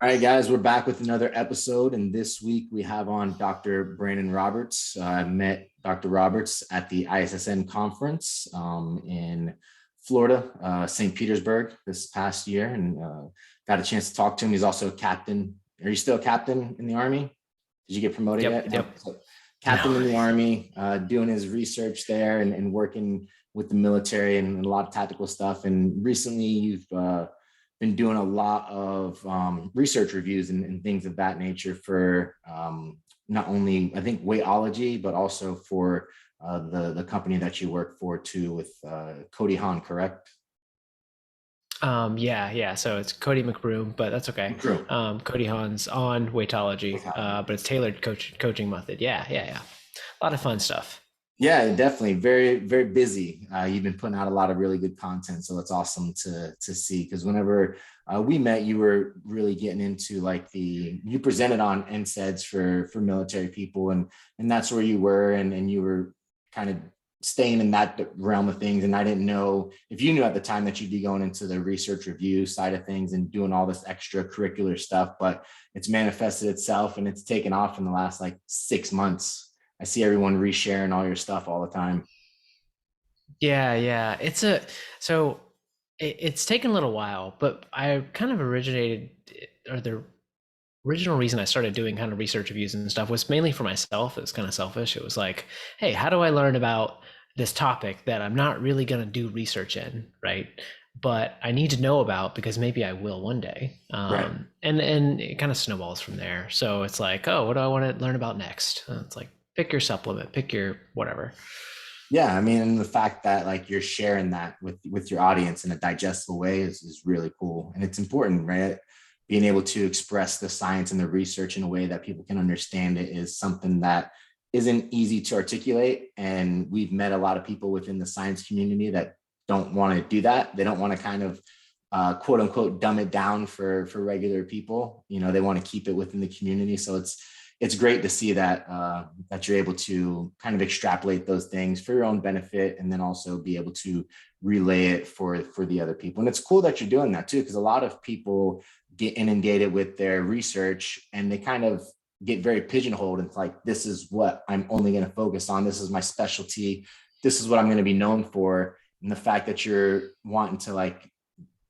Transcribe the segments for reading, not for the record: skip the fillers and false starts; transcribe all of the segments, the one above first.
All right, guys, we're back with another episode. And this week we have on Dr. Brandon Roberts. I met Dr. Roberts at the ISSN conference in Florida, St. Petersburg this past year, and got a chance to talk to him. He's also a captain. Are you still a captain in the Army? Did you get promoted yet? Yep. So, captain in the Army, doing his research there and working with the military and a lot of tactical stuff. And recently you've been doing a lot of research reviews and things of that nature for not only, I think, Weightology, but also for the company that you work for too with Cody Hahn, correct? Yeah. So it's Cody McBroom, but that's okay. True. Cody Hahn's on Weightology, but it's tailored coaching method. Yeah. A lot of fun stuff. Yeah, definitely. Very, very busy. You've been putting out a lot of really good content, so it's awesome to see. Because whenever we met, you were really getting into like you presented on NSAIDs for military people, and that's where you were, and you were kind of staying in that realm of things. And I didn't know if you knew at the time that you'd be going into the research review side of things and doing all this extracurricular stuff, but it's manifested itself and it's taken off in the last like 6 months. I see everyone resharing all your stuff all the time. Yeah. It's taken a little while, but I kind of originated, or the original reason I started doing kind of research reviews and stuff was mainly for myself. It was kind of selfish. It was like, hey, how do I learn about this topic that I'm not really going to do research in, right? But I need to know about because maybe I will one day. Right. And it kind of snowballs from there. So it's like, oh, what do I want to learn about next? It's like, pick your supplement, pick your whatever. Yeah, I mean, and the fact that like you're sharing that with your audience in a digestible way is really cool, and it's important, right? Being able to express the science and the research in a way that people can understand it is something that isn't easy to articulate. And we've met a lot of people within the science community that don't want to do that. They don't want to kind of quote unquote dumb it down for regular people. You know, they want to keep it within the community. So it's great to see that that you're able to kind of extrapolate those things for your own benefit, and then also be able to relay it for the other people. And it's cool that you're doing that too, because a lot of people get inundated with their research and they kind of get very pigeonholed. It's like, this is what I'm only going to focus on. This is my specialty. This is what I'm going to be known for. And the fact that you're wanting to like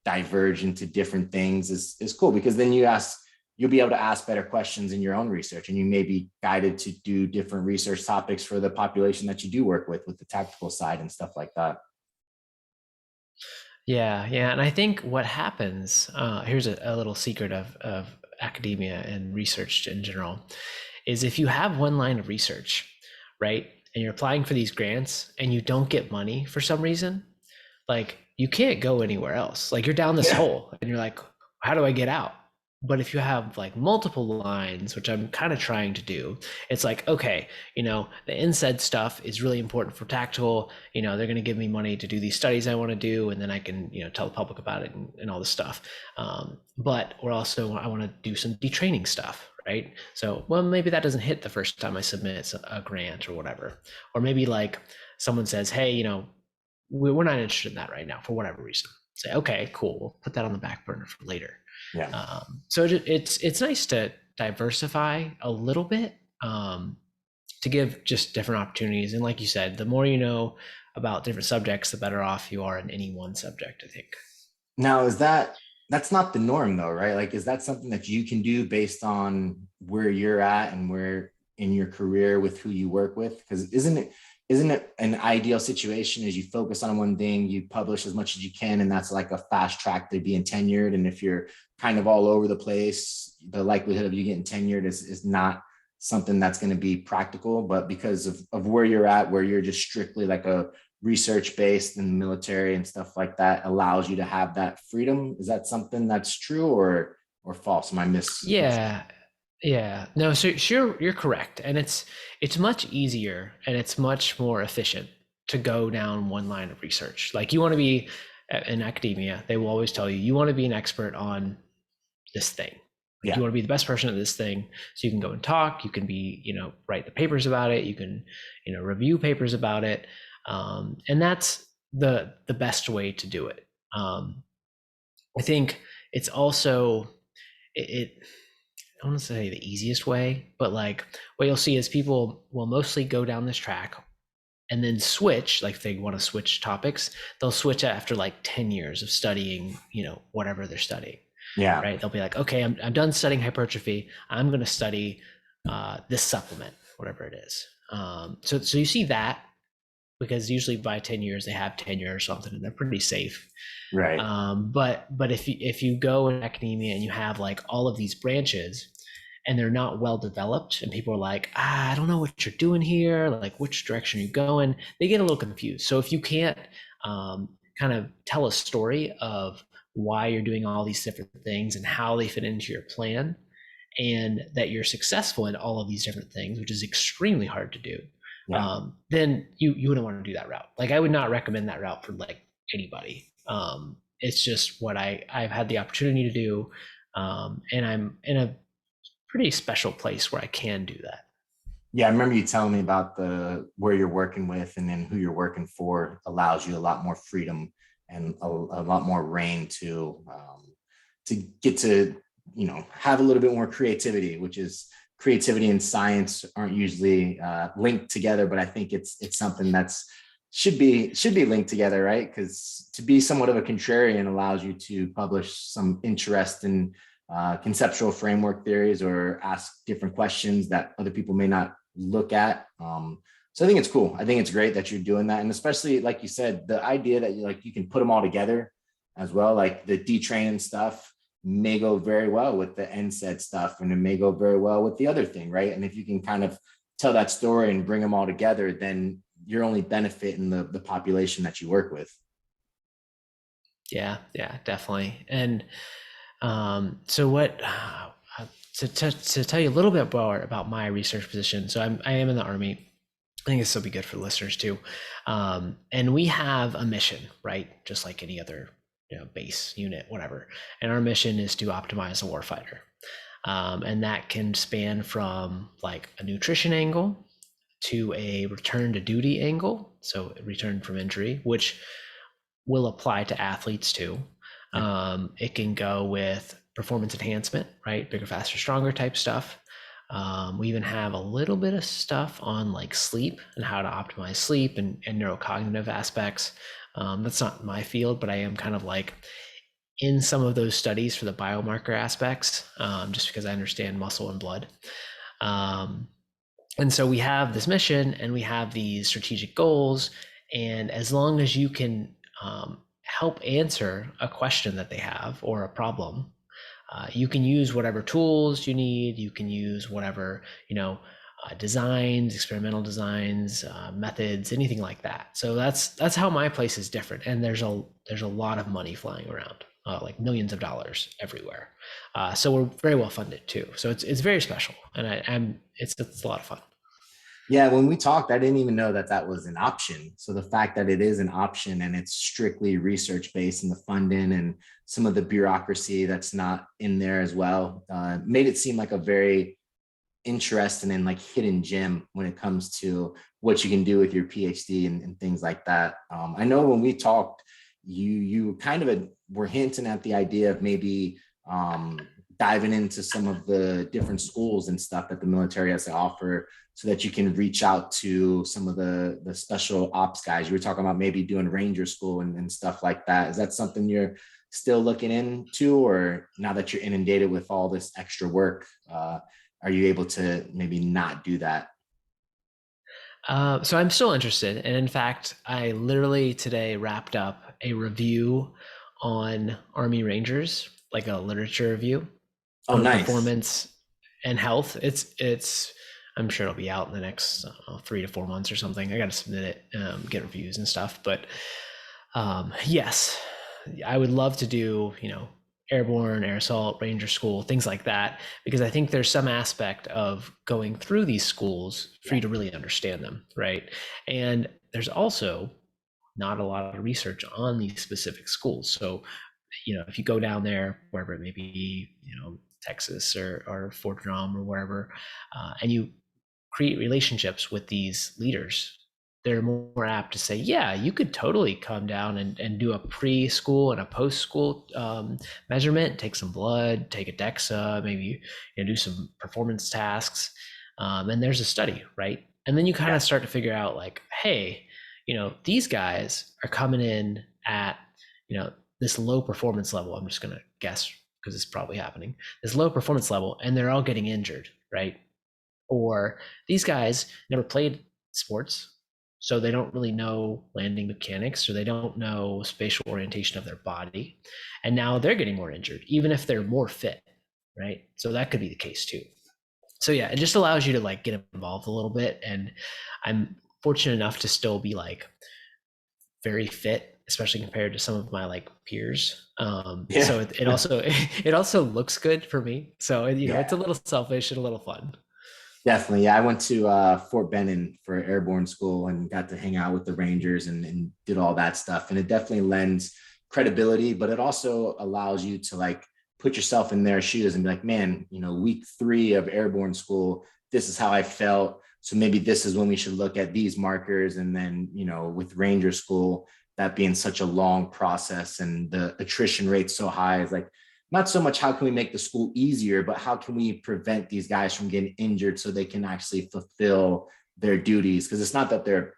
diverge into different things is cool, because then you'll be able to ask better questions in your own research, and you may be guided to do different research topics for the population that you do work with the tactical side and stuff like that. Yeah. And I think what happens, here's a little secret of academia and research in general, is if you have one line of research, right, and you're applying for these grants and you don't get money for some reason, like you can't go anywhere else. Like you're down this hole and you're like, how do I get out? But if you have like multiple lines, which I'm kind of trying to do, it's like, okay, the NSAID stuff is really important for tactical. They're going to give me money to do these studies I want to do, and then I can, tell the public about it and all this stuff. But I want to do some detraining stuff, right? So, well, maybe that doesn't hit the first time I submit a grant or whatever. Or maybe like someone says, hey, we're not interested in that right now for whatever reason. Say, okay, cool, we'll put that on the back burner for later. Yeah. So it's nice to diversify a little bit, to give just different opportunities. And like you said, the more you know about different subjects, the better off you are in any one subject, I think. Now, that's not the norm though, right? Like, is that something that you can do based on where you're at and where in your career with who you work with? Because isn't it an ideal situation as you focus on one thing, you publish as much as you can, and that's like a fast track to being tenured. And if you're kind of all over the place, the likelihood of you getting tenured is not something that's going to be practical. But because of where you're at, where you're just strictly like a research based in the military and stuff like that, allows you to have that freedom. Is that something that's true or false? Am I Yeah. No, so you're correct. And it's much easier and it's much more efficient to go down one line of research. Like you want to be in academia, they will always tell you want to be an expert on this thing. Like you want to be the best person at this thing. So you can go and talk, you can be, write the papers about it, you can, review papers about it. And that's the best way to do it. I think it's also it I don't want to say the easiest way, but like what you'll see is people will mostly go down this track and then switch, like if they want to switch topics, they'll switch after like 10 years of studying, whatever they're studying, Yeah. right? They'll be like, okay, I'm done studying hypertrophy. I'm going to study this supplement, whatever it is. So you see that because usually by 10 years they have tenure or something and they're pretty safe. Right. But if you go in academia and you have like all of these branches and they're not well developed and people are like, I don't know what you're doing here, like which direction are you going, they get a little confused. So if you can't kind of tell a story of why you're doing all these different things and how they fit into your plan, and that you're successful in all of these different things, which is extremely hard to do, Yeah. then you wouldn't want to do that route. Like I would not recommend that route for like anybody. It's just what I've had the opportunity to do, and I'm in a pretty special place where I can do that. Yeah, I remember you telling me about the where you're working with and then who you're working for allows you a lot more freedom and a lot more reign to get to have a little bit more creativity, which is creativity and science aren't usually linked together, but I think it's something that's should be linked together, right? Because to be somewhat of a contrarian allows you to publish some interest in conceptual framework theories or ask different questions that other people may not look at. So I think it's cool. I think it's great that you're doing that. And especially like you said, the idea that you can put them all together as well, like the detraining stuff may go very well with the NSAID stuff and it may go very well with the other thing, right? And if you can kind of tell that story and bring them all together, then you're only benefiting the population that you work with. Yeah, definitely. And so what to tell you a little bit more about my research position. So I am in the Army. I think this will be good for listeners too. And we have a mission, right? Just like any other base unit, whatever. And our mission is to optimize a warfighter. And that can span from like a nutrition angle to a return to duty angle. So return from injury, which will apply to athletes too. Yeah. It can go with performance enhancement, right? Bigger, faster, stronger type stuff. We even have a little bit of stuff on like sleep and how to optimize sleep and neurocognitive aspects. That's not my field, but I am kind of like in some of those studies for the biomarker aspects, just because I understand muscle and blood. And so we have this mission and we have these strategic goals. And as long as you can help answer a question that they have or a problem, you can use whatever tools you need. You can use whatever, designs, experimental designs, methods, anything like that. So that's how my place is different. And there's a lot of money flying around, like millions of dollars everywhere. So we're very well funded too. So it's very special, and it's a lot of fun. Yeah, when we talked, I didn't even know that that was an option. So the fact that it is an option and it's strictly research based and the funding and some of the bureaucracy that's not in there as well made it seem like a very interesting and like hidden gem when it comes to what you can do with your PhD and things like that. I know when we talked, you kind of were hinting at the idea of maybe diving into some of the different schools and stuff that the military has to offer so that you can reach out to some of the special ops guys. You were talking about maybe doing ranger school and stuff like that. Is that something you're still looking into, or now that you're inundated with all this extra work, are you able to maybe not do that? So I'm still interested. And in fact, I literally today wrapped up a review on Army Rangers, like a literature review Oh, on nice. performance and health. It's I'm sure it'll be out in the next 3 to 4 months or something. I got to submit it, get reviews and stuff. But yes, I would love to do, airborne, air assault, ranger school, things like that, because I think there's some aspect of going through these schools for Yeah. you to really understand them, right? And there's also not a lot of research on these specific schools. So, if you go down there, wherever it may be, Texas or Fort Drum or wherever, and you create relationships with these leaders, they're more apt to say, yeah, you could totally come down and do a pre-school and a post-school measurement, take some blood, take a DEXA, maybe do some performance tasks. And there's a study, right? And then you kind Yeah. of start to figure out like, hey, these guys are coming in at, this low performance level. I'm just going to guess because it's probably happening, this low performance level, and they're all getting injured, right? Or these guys never played sports, so they don't really know landing mechanics, or they don't know spatial orientation of their body. And now they're getting more injured, even if they're more fit, right? So that could be the case too. So yeah, it just allows you to like get involved a little bit. And I'm fortunate enough to still be like very fit, especially compared to some of my like peers. Yeah. So it also it also looks good for me. So it's a Yeah. little selfish and a little fun. Definitely. Yeah. I went to Fort Benning for airborne school and got to hang out with the Rangers and did all that stuff. And it definitely lends credibility, but it also allows you to like put yourself in their shoes and be like, man, week 3 of airborne school, this is how I felt. So maybe this is when we should look at these markers. And then, with Ranger school, that being such a long process and the attrition rate so high, is like, not so much how can we make the school easier, but how can we prevent these guys from getting injured so they can actually fulfill their duties? Because it's not that they're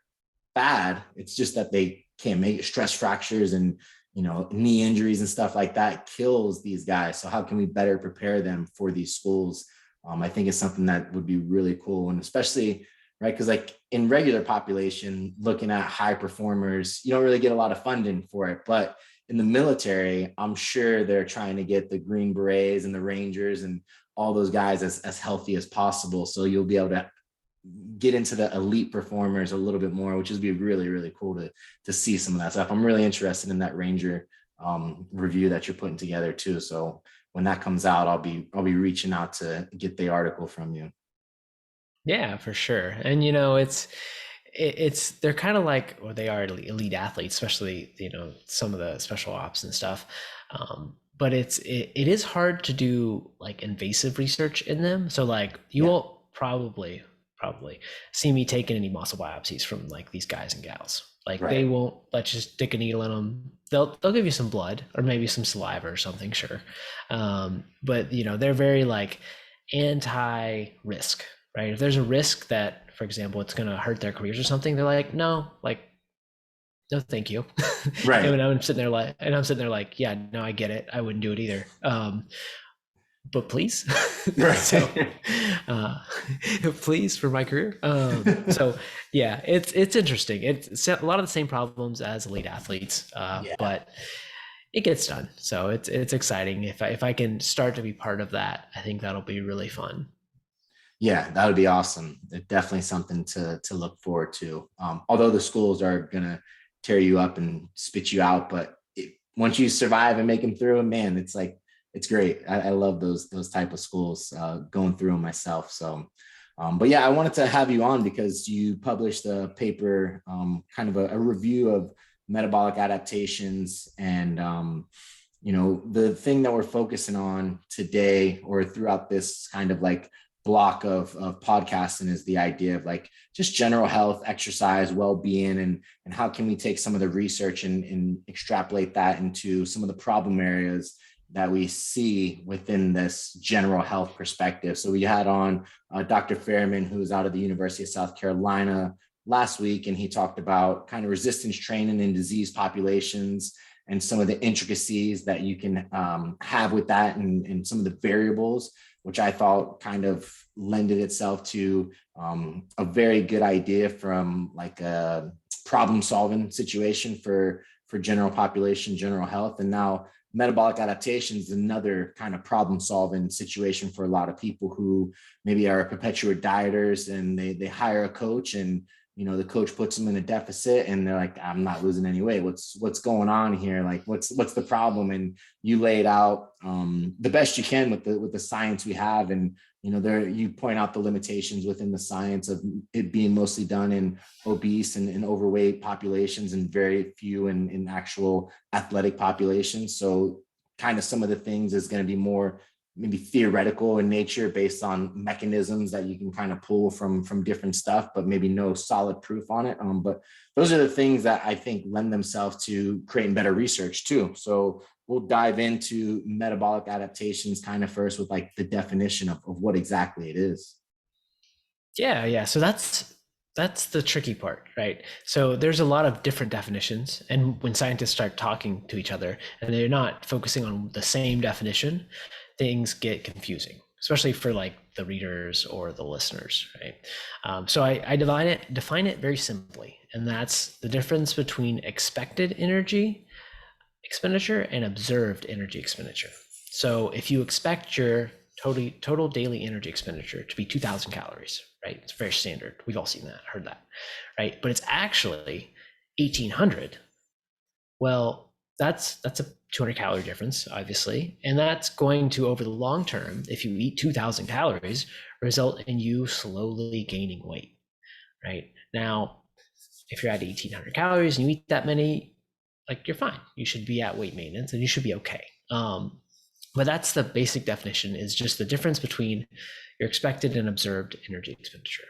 bad, it's just that they can't make it. Stress fractures and knee injuries and stuff like that kills these guys. So how can we better prepare them for these schools? I think it's something that would be really cool, and especially right because like in regular population, looking at high performers, you don't really get a lot of funding for it, but in the military, I'm sure they're trying to get the Green Berets and the Rangers and all those guys as healthy as possible. So you'll be able to get into the elite performers a little bit more, which is be really, really cool to see some of that stuff. I'm really interested in that Ranger review that you're putting together too. So when that comes out, I'll be reaching out to get the article from you. Yeah, for sure. And it's they're kind of like, or they are elite athletes, especially some of the special ops and stuff. But it is hard to do like invasive research in them. So like you Yeah. won't probably see me taking any muscle biopsies from like these guys and gals. Like they Right. won't let you stick a needle in them. They'll give you some blood or maybe some saliva or something, sure. But they're very like anti-risk, right? If there's a risk that, for example, it's going to hurt their careers or something, they're like, no, like, no, thank you. Right. And I'm sitting there like, yeah, no, I get it. I wouldn't do it either. But please. So, Right. uh, please for my career. So yeah, it's interesting. It's a lot of the same problems as elite athletes, Yeah. but it gets done. So it's exciting. If I can start to be part of that, I think that'll be really fun. Yeah, that would be awesome. It's definitely something to look forward to. Although the schools are gonna tear you up and spit you out, but once you survive and make them through, man, it's like it's great. I love those type of schools. Going through them myself. So, but yeah, I wanted to have you on because you published a paper, kind of a review of metabolic adaptations, and the thing that we're focusing on today or throughout this kind of like block of podcasting is the idea of like just general health, exercise, well-being, and how can we take some of the research and extrapolate that into some of the problem areas that we see within this general health perspective. So we had on Dr. Fairman, who's out of the University of South Carolina last week, and he talked about kind of resistance training in disease populations and some of the intricacies that you can have with that, and some of the variables, which I thought kind of lended itself to a very good idea from like a problem solving situation for general population, general health. And now metabolic adaptation is another kind of problem solving situation for a lot of people who maybe are perpetual dieters, and they hire a coach, and the coach puts them in a deficit and they're like, I'm not losing any weight. What's going on here? Like what's the problem? And you lay it out the best you can with the science we have. And there you point out the limitations within the science of it being mostly done in obese and overweight populations and very few in actual athletic populations. So kind of some of the things is going to be more maybe theoretical in nature based on mechanisms that you can kind of pull from different stuff, but maybe no solid proof on it. But those are the things that I think lend themselves to creating better research too. So we'll dive into metabolic adaptations kind of first with like the definition of what exactly it is. Yeah. So that's the tricky part, right? So there's a lot of different definitions, and when scientists start talking to each other and they're not focusing on the same definition, things get confusing, especially for like the readers or the listeners, right? So I define it very simply, and that's the difference between expected energy expenditure and observed energy expenditure. So if you expect your total daily energy expenditure to be 2,000 calories, right? It's very standard. We've all seen that, heard that, right? But it's actually 1,800. Well, that's a 200 calorie difference, obviously, and that's going to, over the long term, if you eat 2,000 calories, result in you slowly gaining weight, right? Now, if you're at 1,800 calories and you eat that many, like, you're fine. You should be at weight maintenance and you should be okay. But that's the basic definition, is just the difference between your expected and observed energy expenditure.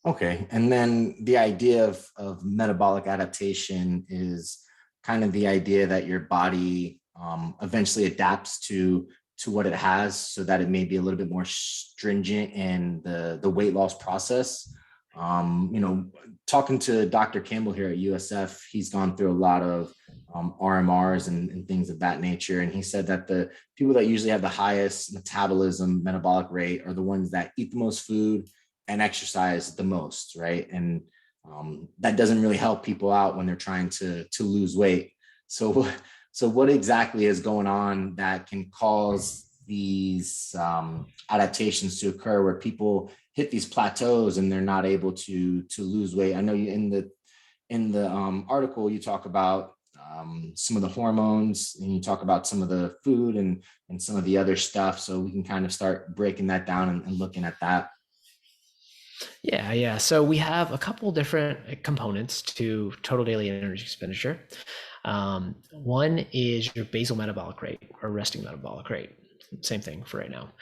Okay. And then the idea of metabolic adaptation is kind of the idea that your body eventually adapts to what it has so that it may be a little bit more stringent in the weight loss process. You know, talking to Dr. Campbell here at USF, he's gone through a lot of RMRs and things of that nature. And he said that the people that usually have the highest metabolism metabolic rate are the ones that eat the most food and exercise the most, right? And that doesn't really help people out when they're trying to lose weight. So, so what exactly is going on that can cause these adaptations to occur where people hit these plateaus and they're not able to lose weight? I know you in the article you talk about some of the hormones, and you talk about some of the food and some of the other stuff. So we can kind of start breaking that down and looking at that. Yeah. So we have a couple different components to total daily energy expenditure. One is your basal metabolic rate or resting metabolic rate. Same thing for right now.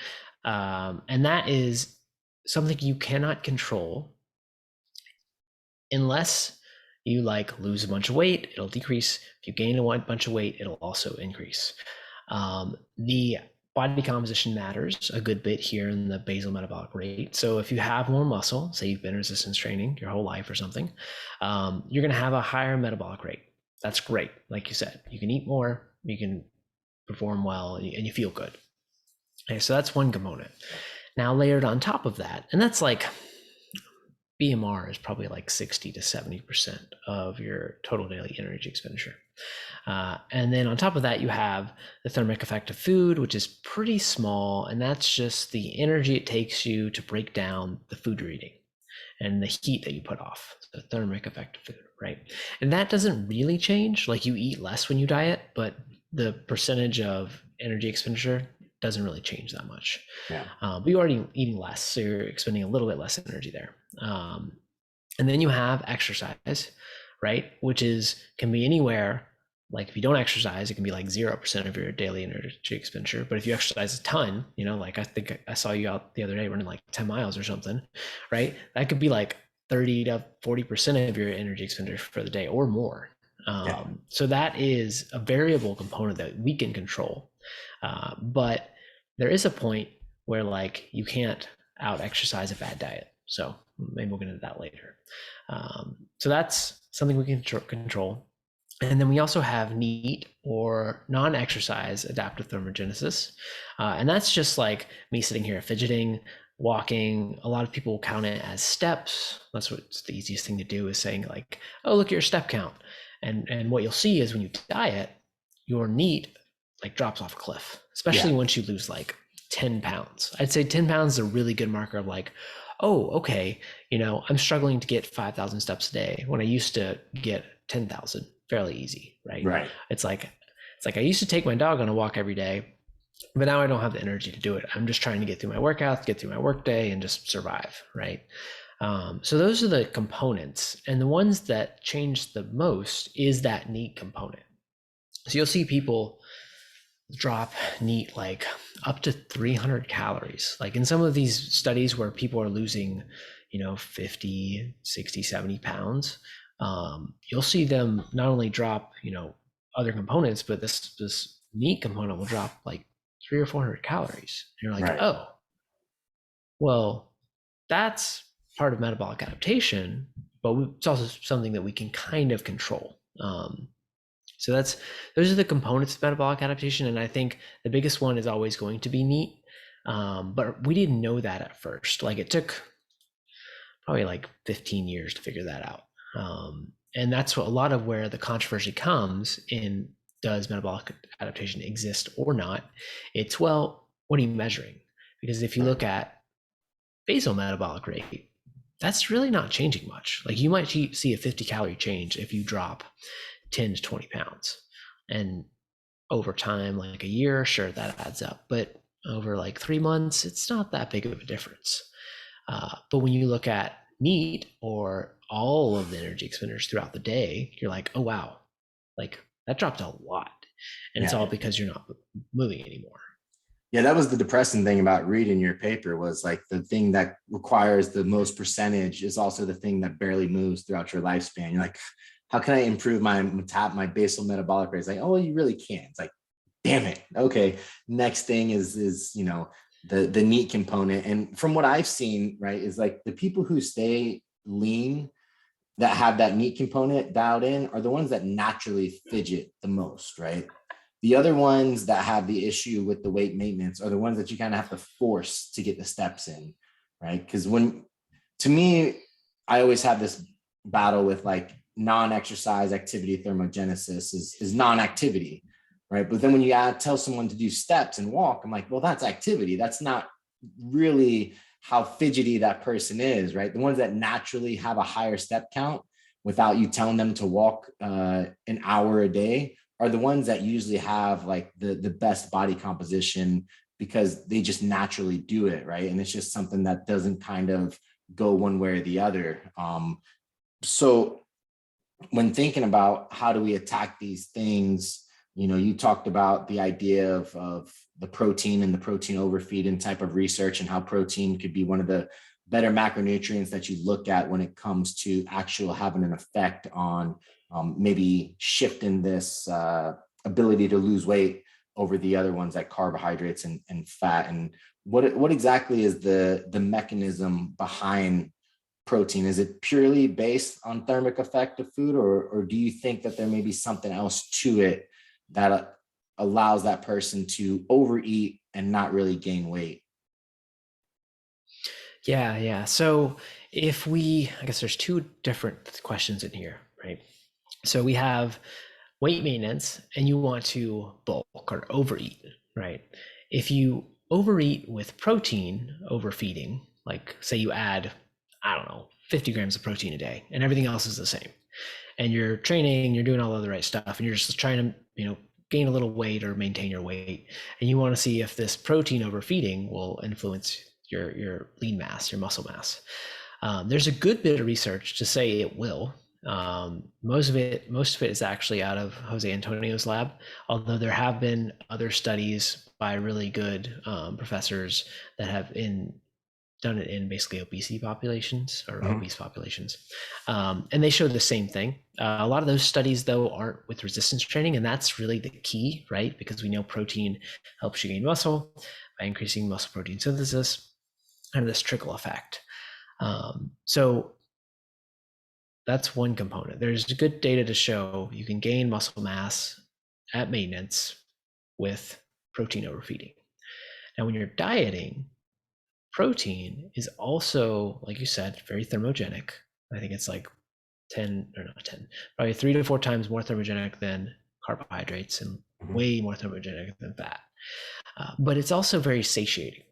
And that is something you cannot control unless you like lose a bunch of weight, it'll decrease. If you gain a bunch of weight, it'll also increase. The body composition matters a good bit here in the basal metabolic rate. So if you have more muscle, say you've been resistance training your whole life or something, you're going to have a higher metabolic rate. That's great. Like you said, you can eat more, you can perform well, and you feel good. Okay, so that's one component. Now layered on top of that, and that's like BMR is probably like 60 to 70% of your total daily energy expenditure. And then on top of that, you have the thermic effect of food, which is pretty small. And that's just the energy it takes you to break down the food you're eating and the heat that you put off, the thermic effect of food, right? And that doesn't really change. Like, you eat less when you diet, but the percentage of energy expenditure doesn't really change that much. Yeah. But you're already eating less, so you're expending a little bit less energy there. And then you have exercise, right? Which can be anywhere. Like, if you don't exercise, it can be like 0% of your daily energy expenditure. But if you exercise a ton, like I think I saw you out the other day running like 10 miles or something, right? That could be like 30 to 40% of your energy expenditure for the day or more. So that is a variable component that we can control. But there is a point where like you can't out exercise a bad diet. So maybe we'll get into that later. So that's something we can control. And then we also have NEAT, or non-exercise adaptive thermogenesis. And that's just like me sitting here fidgeting, walking. A lot of people count it as steps. That's what's the easiest thing to do, is saying like, oh, look at your step count. And what you'll see is when you diet, your NEAT like drops off a cliff, especially once you lose like 10 pounds. I'd say 10 pounds is a really good marker of like, oh, okay, I'm struggling to get 5,000 steps a day when I used to get 10,000 fairly easy, right? Right. It's like I used to take my dog on a walk every day, but now I don't have the energy to do it. I'm just trying to get through my workouts, get through my workday, and just survive, right? So those are the components, and the ones that change the most is that NEAT component. So you'll see people drop NEAT like up to 300 calories. Like in some of these studies where people are losing, 50, 60, 70 pounds, you'll see them not only drop, other components, but this NEAT component will drop like 300 or 400 calories. And you're like, Right. oh, well, that's part of metabolic adaptation, but it's also something that we can kind of control. So those are the components of metabolic adaptation, and I think the biggest one is always going to be NEAT. But we didn't know that at first. Like it took probably like 15 years to figure that out. And that's what a lot of where the controversy comes in: does metabolic adaptation exist or not? It's, well, what are you measuring? Because if you look at basal metabolic rate, that's really not changing much. Like you might see a 50 calorie change if you drop 10 to 20 pounds. And over time, like a year, sure, that adds up. But over like 3 months, it's not that big of a difference. But when you look at NEAT or all of the energy expenditures throughout the day, you're like, oh, wow, like that dropped a lot. And it's all Yeah. because you're not moving anymore. Yeah, that was the depressing thing about reading your paper, was like the thing that requires the most percentage is also the thing that barely moves throughout your lifespan. You're like, how can I improve my basal metabolic rate? It's like, oh, well, you really can't. It's like, damn it. Okay. Next thing is the NEAT component. And from what I've seen, right, is like the people who stay lean that have that NEAT component dialed in are the ones that naturally fidget the most, right? The other ones that have the issue with the weight maintenance are the ones that you kind of have to force to get the steps in, right? Because to me, I always have this battle with like non-exercise activity thermogenesis is non-activity, right? But then when you tell someone to do steps and walk, I'm like, well, that's activity. That's not really how fidgety that person is, right? The ones that naturally have a higher step count without you telling them to walk an hour a day are the ones that usually have like the best body composition, because they just naturally do it, right? And it's just something that doesn't kind of go one way or the other. So when thinking about how do we attack these things, you talked about the idea of the protein and the protein overfeeding type of research, and how protein could be one of the better macronutrients that you look at when it comes to actual having an effect on maybe shifting this ability to lose weight over the other ones like carbohydrates and fat. And what exactly is the mechanism behind protein? Is it purely based on thermic effect of food, or do you think that there may be something else to it that allows that person to overeat and not really gain weight? Yeah. So I guess there's two different questions in here, right? So we have weight maintenance and you want to bulk or overeat, right? If you overeat with protein overfeeding, like say you add, I don't know, 50 grams of protein a day and everything else is the same, and you're training, you're doing all of the right stuff, and you're just trying to, gain a little weight or maintain your weight, and you want to see if this protein overfeeding will influence your lean mass, your muscle mass. There's a good bit of research to say it will. Most of it is actually out of Jose Antonio's lab, although there have been other studies by really good professors that have done it in basically obesity populations or obese populations. And they show the same thing. A lot of those studies, though, aren't with resistance training, and that's really the key, right? Because we know protein helps you gain muscle by increasing muscle protein synthesis, kind of this trickle effect. So that's one component. There's good data to show you can gain muscle mass at maintenance with protein overfeeding. Now, when you're dieting, protein is also, like you said, very thermogenic. I think it's like 10 or not 10, probably 3 to 4 times more thermogenic than carbohydrates and way more thermogenic than fat. But it's also very satiating.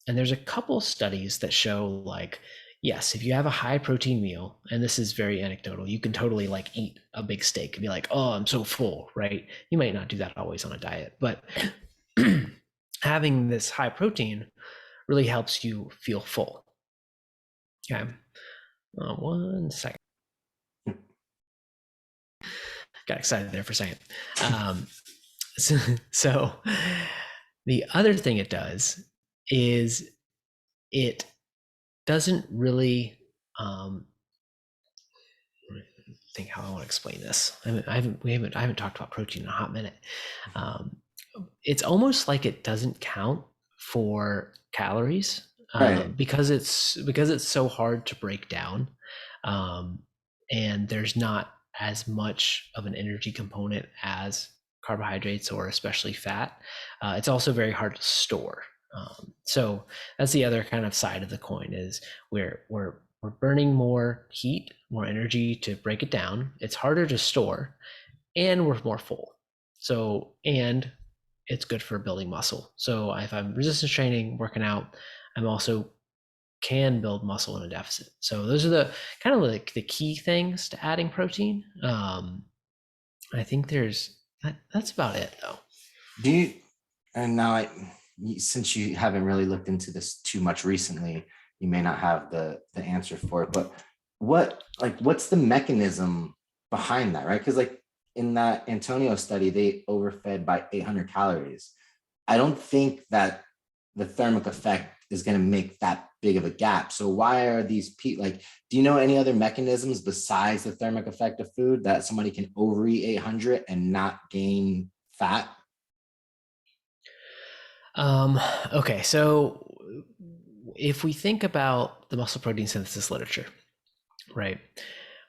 And there's a couple studies that show like, yes, if you have a high protein meal, and this is very anecdotal, you can totally like eat a big steak and be like, oh, I'm so full, right? You might not do that always on a diet, but having this high protein really helps you feel full. Okay. 1 second. Got excited there for a second. So the other thing it does is it doesn't really think how I want to explain this. I haven't talked about protein in a hot minute. Um, it's almost like it doesn't count for calories Right. because it's so hard to break down, um, and there's not as much of an energy component as carbohydrates or especially fat. It's also very hard to store. So that's the other kind of side of the coin is we're burning more heat, more energy to break it down. It's harder to store, and we're more full. So, and it's good for building muscle. So if I'm resistance training, working out, I'm also can build muscle in a deficit. So those are the kind of like the key things to adding protein. I think that's about it though. Do you, and now since you haven't really looked into this too much recently, you may not have the answer for it, but what's the mechanism behind that, right? Because like in that Antonio study, they overfed by 800 calories. I don't think that the thermic effect is going to make that big of a gap. So why are these people like, do you know any other mechanisms besides the thermic effect of food that somebody can overeat 800 and not gain fat? Um, okay, so if we think about the muscle protein synthesis literature, right,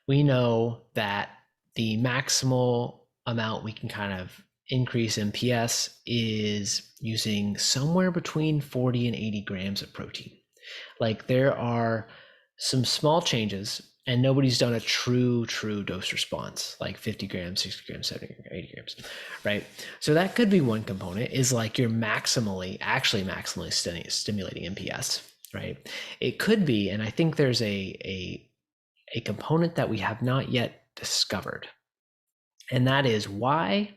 we know that the maximal amount we can kind of increase MPS is using somewhere between 40 and 80 grams of protein. Like there are some small changes, and nobody's done a true dose response, like 50 grams, 60 grams, 70 grams, 80 grams, right? So that could be one component is like you're maximally stimulating MPS, right? It could be, and I think there's a component that we have not yet discovered, and that is why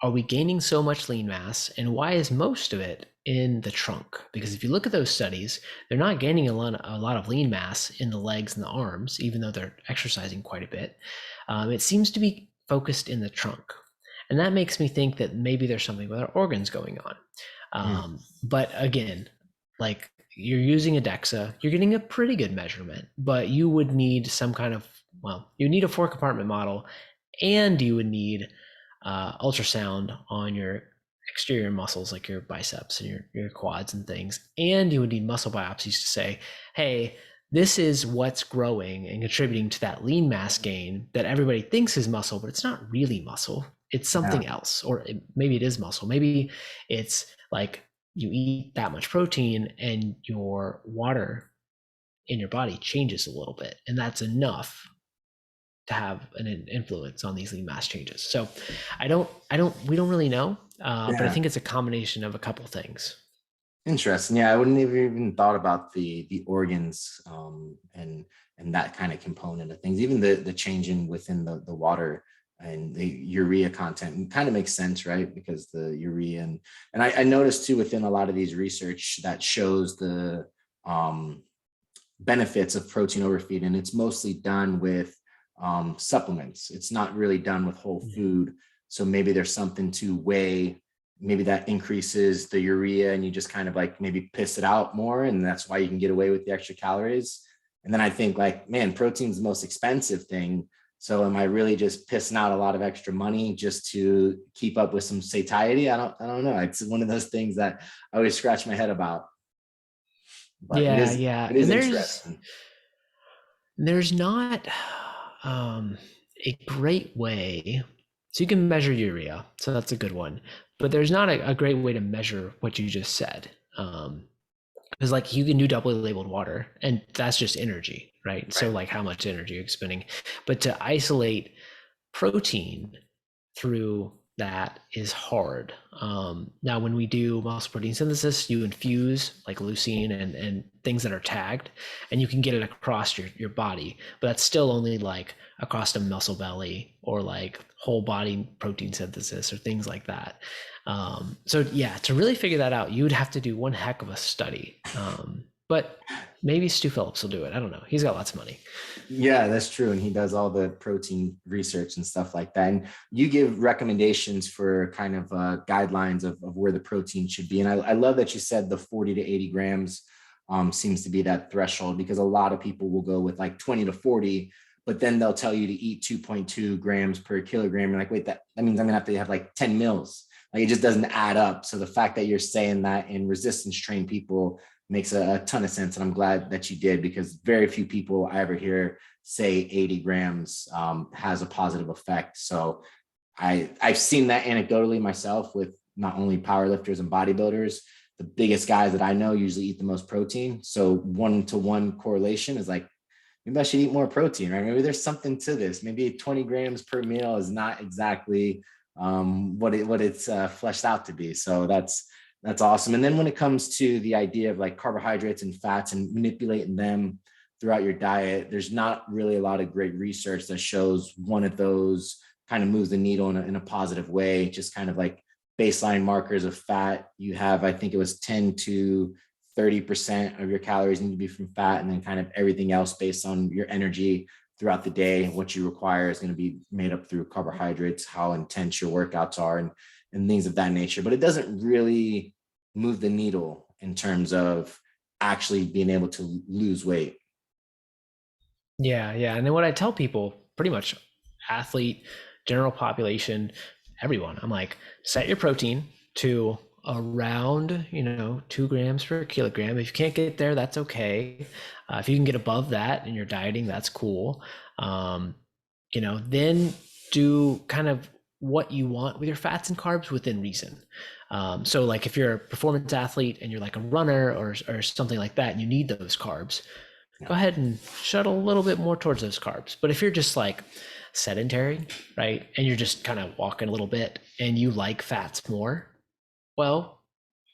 are we gaining so much lean mass, and why is most of it in the trunk? Because if you look at those studies, they're not gaining a lot of lean mass in the legs and the arms, even though they're exercising quite a bit. It seems to be focused in the trunk, and that makes me think that maybe there's something with our organs going on. But again, like you're using a DEXA, you're getting a pretty good measurement, but you would need some kind of, well, you need a 4-compartment model, and you would need ultrasound on your exterior muscles like your biceps and your quads and things, and you would need muscle biopsies to say, hey, this is what's growing and contributing to that lean mass gain that everybody thinks is muscle, but it's not really muscle. It's Yeah. something else, or maybe it is muscle. Maybe it's like you eat that much protein and your water in your body changes a little bit, and that's enough to have an influence on these lean mass changes. So we don't really know, but I Yeah. think it's a combination of a couple things. Interesting. Yeah, I wouldn't have even thought about the organs and that kind of component of things. Even the changing within the water and the urea content kind of makes sense, right? Because the urea and I noticed too within a lot of these research that shows the um, benefits of protein overfeed, and it's mostly done with supplements. It's not really done with whole food. So maybe there's something to weigh. Maybe that increases the urea, and you just kind of like maybe piss it out more, and that's why you can get away with the extra calories. And then I think like, man, protein's the most expensive thing. So am I really just pissing out a lot of extra money just to keep up with some satiety? I don't know. It's one of those things that I always scratch my head about. But Yeah, yeah, it is and interesting. there's not a great way. So you can measure urea, so that's a good one. But there's not a great way to measure what you just said. Because like you can do doubly labeled water, and that's just energy, right? So Right. like how much energy you're expending. But to isolate protein through that is hard. Now, when we do muscle protein synthesis, you infuse like leucine and things that are tagged, and you can get it across your body, but that's still only like across the muscle belly or like whole body protein synthesis or things like that. So yeah, to really figure that out, you would have to do one heck of a study. but maybe Stu Phillips will do it. I don't know. He's got lots of money. Yeah, that's true. And he does all the protein research and stuff like that. And you give recommendations for kind of guidelines of where the protein should be. And I love that you said the 40 to 80 grams seems to be that threshold, because a lot of people will go with like 20 to 40, but then they'll tell you to eat 2.2 grams per kilogram. You're like, wait, that means I'm gonna have to have like 10 meals. Like, it just doesn't add up. So the fact that you're saying that in resistance trained people makes a ton of sense. And I'm glad that you did, because very few people I ever hear say 80 grams has a positive effect. So I've seen that anecdotally myself with not only powerlifters and bodybuilders. The biggest guys that I know usually eat the most protein. So 1-to-1 correlation is like, maybe I should eat more protein, right? Maybe there's something to this. Maybe 20 grams per meal is not exactly what it's fleshed out to be. So that's awesome. And then when it comes to the idea of like carbohydrates and fats and manipulating them throughout your diet, there's not really a lot of great research that shows one of those kind of moves the needle in a positive way. Just kind of like baseline markers of fat. You have, I think it was 10 to 30% of your calories need to be from fat, and then kind of everything else based on your energy throughout the day. What you require is going to be made up through carbohydrates, how intense your workouts are, and things of that nature. But it doesn't really move the needle in terms of actually being able to lose weight. Yeah, yeah. And then what I tell people, pretty much athlete, general population, everyone, I'm like, set your protein to around 2 grams per kilogram. If you can't get there, that's okay. If you can get above that and you're dieting, that's cool. Then do kind of what you want with your fats and carbs within reason. So like if you're a performance athlete and you're like a runner or something like that, and you need those carbs, go ahead and shuttle a little bit more towards those carbs. But if you're just like sedentary, right, and you're just kind of walking a little bit and you like fats more, well,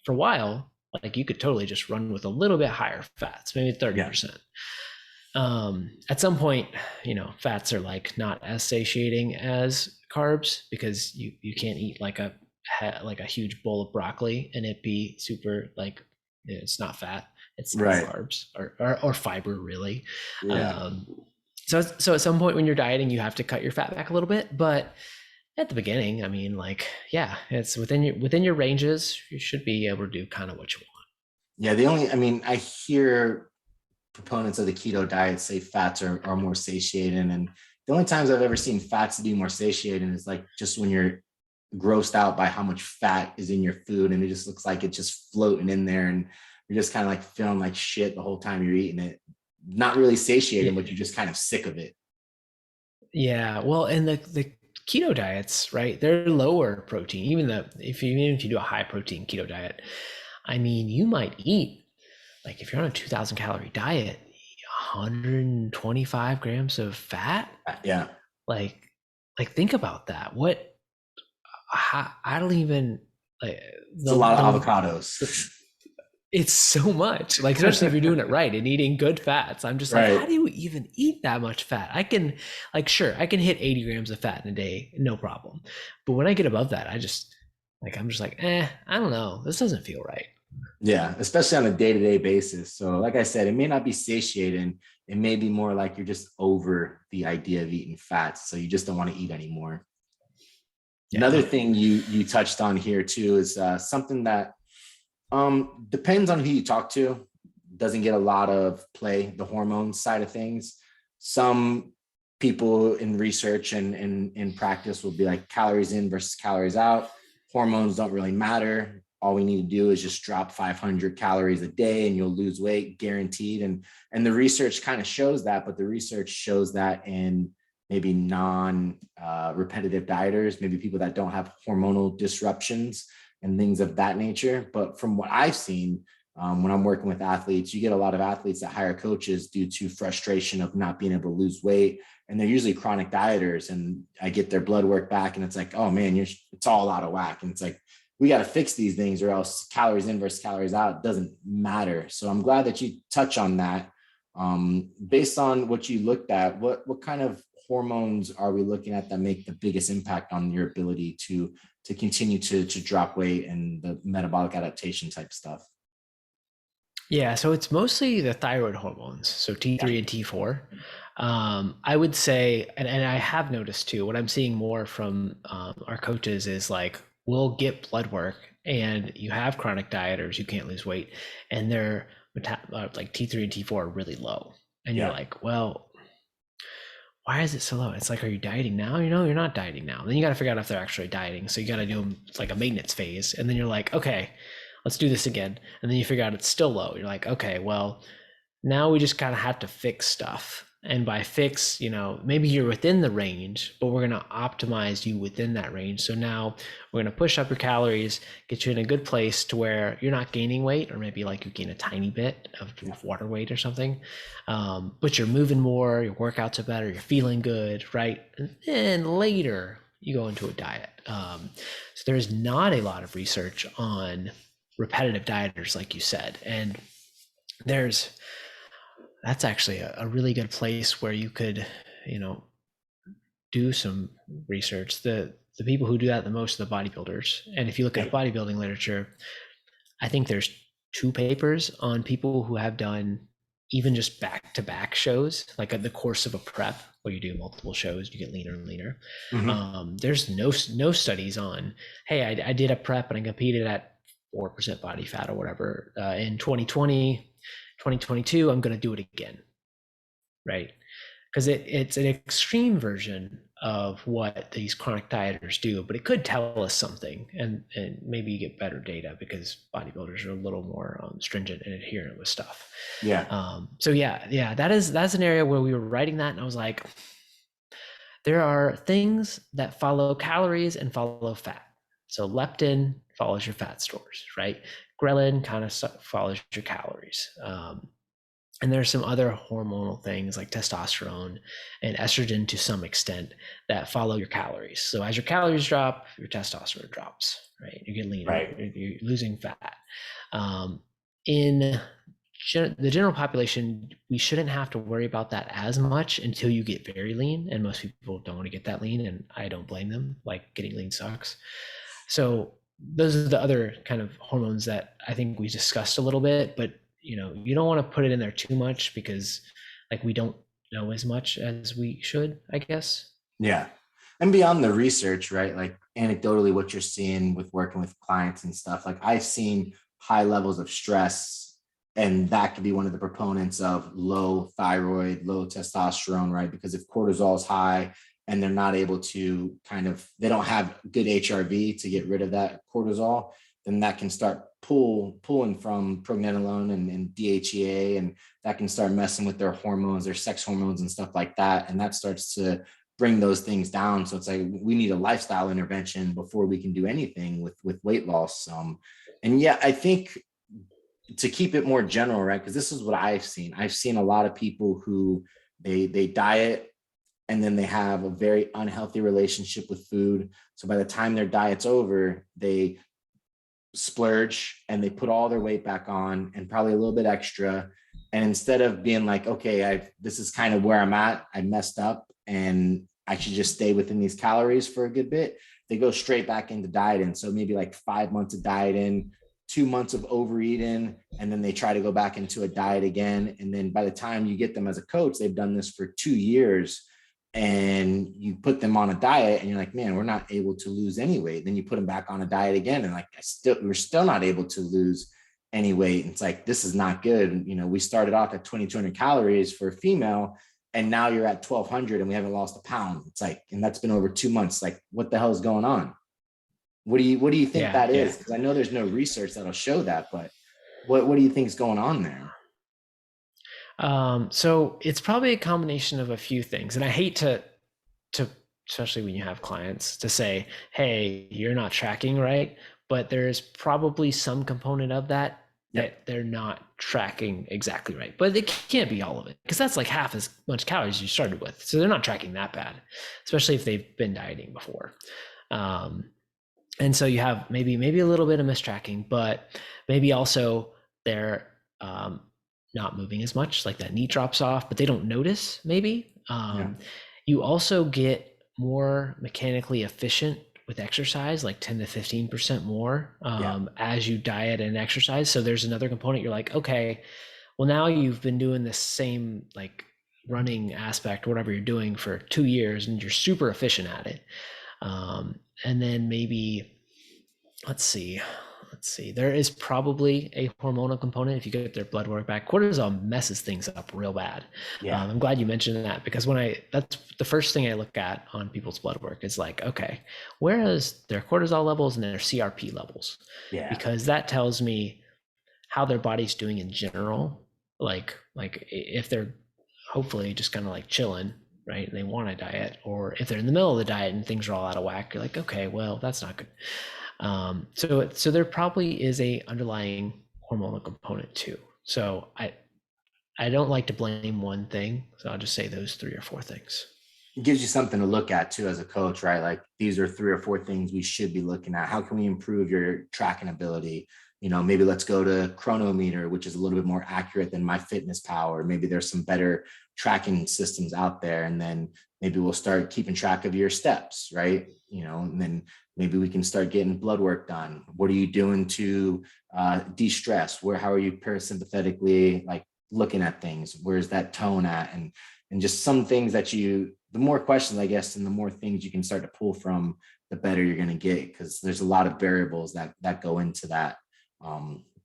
for a while, like you could totally just run with a little bit higher fats, maybe 30%. At some point, fats are like not as satiating as carbs, because you can't eat like a huge bowl of broccoli and it be super like, it's not fat, it's Right. carbs or fiber really. Yeah. So at some point when you're dieting, you have to cut your fat back a little bit, but at the beginning, I mean, like, yeah, it's within your ranges. You should be able to do kind of what you want. Yeah. I hear proponents of the keto diet say fats are more satiating. And the only times I've ever seen fats to be more satiating is like just when you're grossed out by how much fat is in your food, and it just looks like it's just floating in there, and you're just kind of like feeling like shit the whole time you're eating it. Not really satiating, but you're just kind of sick of it. Yeah, well, and the keto diets, right? They're lower protein. Even if you do a high protein keto diet, I mean, you might eat, like if you're on a 2,000 calorie diet, 125 grams of fat. Yeah. Like think about that. I don't even like It's a lot of avocados. it's so much, like, especially if you're doing it right and eating good fats. I'm just like, Right. how do you even eat that much fat? I can, like, sure, I can hit 80 grams of fat in a day, no problem. But when I get above that, I'm just like, I don't know. This doesn't feel right. Yeah, especially on a day-to-day basis. So like I said, it may not be satiating. It may be more like you're just over the idea of eating fats. So you just don't want to eat anymore. Yeah. Another thing you touched on here too is something that depends on who you talk to. Doesn't get a lot of play, the hormone side of things. Some people in research and in practice will be like calories in versus calories out. Hormones don't really matter. All we need to do is just drop 500 calories a day and you'll lose weight guaranteed. And the research kind of shows that, but the research shows that in maybe non-repetitive dieters, maybe people that don't have hormonal disruptions and things of that nature. But from what I've seen, when I'm working with athletes, you get a lot of athletes that hire coaches due to frustration of not being able to lose weight. And they're usually chronic dieters. And I get their blood work back and it's like, oh man, it's all out of whack. And it's like, we got to fix these things or else calories in versus calories out doesn't matter. So I'm glad that you touch on that. Based on what you looked at, what kind of hormones are we looking at that make the biggest impact on your ability to continue to drop weight and the metabolic adaptation type stuff? Yeah, so it's mostly the thyroid hormones, so T3 and T4. I would say, and I have noticed too, what I'm seeing more from our coaches is like, we'll get blood work and you have chronic dieters who can't lose weight and their like T3 and T4 are really low. And you're Yeah. like, well, why is it so low? It's like, are you dieting now? You know, you're not dieting now. Then you got to figure out if they're actually dieting. So you got to do them like a maintenance phase. And then you're like, okay, let's do this again. And then you figure out it's still low. You're like, okay, well, now we just kind of have to fix stuff. And by fix, you know, maybe you're within the range, but we're going to optimize you within that range. So now we're going to push up your calories, get you in a good place to where you're not gaining weight, or maybe like you gain a tiny bit of water weight or something. But you're moving more, your workouts are better, you're feeling good, right? And then later you go into a diet. So there's not a lot of research on repetitive dieters, like you said. And there's that's actually a really good place where you could, you know, do some research. The people who do that the most are the bodybuilders. And if you look at bodybuilding literature, I think there's 2 papers on people who have done even just back-to-back shows, like at the course of a prep where you do multiple shows, you get leaner and leaner. There's no studies on, hey, I did a prep and I competed at 4% body fat or whatever in 2020, 2022, I'm going to do it again, right? Because it's an extreme version of what these chronic dieters do, but it could tell us something, and maybe you get better data because bodybuilders are a little more stringent and adherent with stuff. Yeah. So yeah, that's an area where we were writing that, and I was like, there are things that follow calories and follow fat. So leptin follows your fat stores, right? Ghrelin kind of follows your calories. And there's some other hormonal things like testosterone and estrogen to some extent that follow your calories. So as your calories drop, your testosterone drops, right? You get leaner, Right. you're losing fat. In the general population, we shouldn't have to worry about that as much until you get very lean. And most people don't want to get that lean, and I don't blame them. Like, getting lean sucks. So those are the other kind of hormones that I think we discussed a little bit, but you know, you don't want to put it in there too much because like we don't know as much as we should, I guess. Yeah. And beyond the research, right? Like anecdotally, what you're seeing with working with clients and stuff, like I've seen high levels of stress, and that could be one of the proponents of low thyroid, low testosterone, right? Because if cortisol is high and they're not able to they don't have good HRV to get rid of that cortisol, then that can start pulling from pregnenolone and DHEA, and that can start messing with their hormones, their sex hormones and stuff like that. And that starts to bring those things down. So it's like we need a lifestyle intervention before we can do anything with weight loss. And yeah, I think to keep it more general, right? Because this is what I've seen. I've seen a lot of people who they diet and then they have a very unhealthy relationship with food. So by the time their diet's over, they splurge and they put all their weight back on and probably a little bit extra. And instead of being like, okay, this is kind of where I'm at, I messed up and I should just stay within these calories for a good bit, they go straight back into dieting. So maybe like 5 months of dieting, 2 months of overeating, and then they try to go back into a diet again. And then by the time you get them as a coach, they've done this for 2 years, and you put them on a diet and you're like, man, we're not able to lose any weight. Then you put them back on a diet again, and like, we're still not able to lose any weight. And it's like, this is not good. You know, we started off at 2,200 calories for a female, and now you're at 1,200 and we haven't lost a pound. It's like, and that's been over 2 months. Like, what the hell is going on? What do you think that is? Because I know there's no research that'll show that, but what do you think is going on there? So it's probably a combination of a few things, and I hate to especially when you have clients, to say, hey, you're not tracking right, but there's probably some component of that that they're not tracking exactly right. But it can't be all of it, because that's like half as much calories you started with. So they're not tracking that bad, especially if they've been dieting before. And so you have maybe a little bit of mistracking, but maybe also they're not moving as much, like that knee drops off, but they don't notice maybe. You also get more mechanically efficient with exercise, like 10 to 15% more Yeah. as you diet and exercise. So there's another component. You're like, okay, well, now you've been doing this same like running aspect, whatever you're doing for 2 years, and you're super efficient at it. And then maybe, let's see, there is probably a hormonal component if you get their blood work back. Cortisol messes things up real bad. Yeah. I'm glad you mentioned that, because that's the first thing I look at on people's blood work is like, okay, where is their cortisol levels and their CRP levels? Yeah. Because that tells me how their body's doing in general. Like if they're hopefully just kind of like chilling, right, and they want a diet, or if they're in the middle of the diet and things are all out of whack, you're like, okay, well, that's not good. So there probably is a underlying hormonal component too. So I don't like to blame one thing, so I'll just say those 3 or 4 things. It gives you something to look at too as a coach, right? Like these are 3 or 4 things we should be looking at. How can we improve your tracking ability? Maybe let's go to Chronometer, which is a little bit more accurate than MyFitnessPal, or maybe there's some better tracking systems out there. And then maybe we'll start keeping track of your steps, right? And then maybe we can start getting blood work done. What are you doing to de-stress? How are you parasympathetically like looking at things? Where's that tone at? And just some things that the more questions, I guess, and the more things you can start to pull from, the better you're going to get, because there's a lot of variables that go into that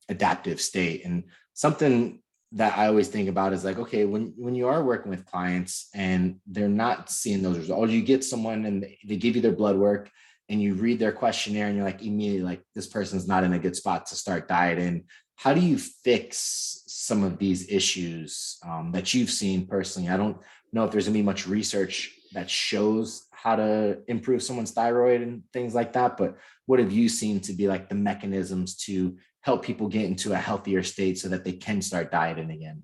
adaptive state. And something that I always think about is like, okay, when you are working with clients and they're not seeing those results, or you get someone and they give you their blood work and you read their questionnaire and you're like immediately like, this person's not in a good spot to start dieting. How do you fix some of these issues that you've seen personally? I don't know if there's gonna be much research that shows how to improve someone's thyroid and things like that, but what have you seen to be like the mechanisms to help people get into a healthier state so that they can start dieting again?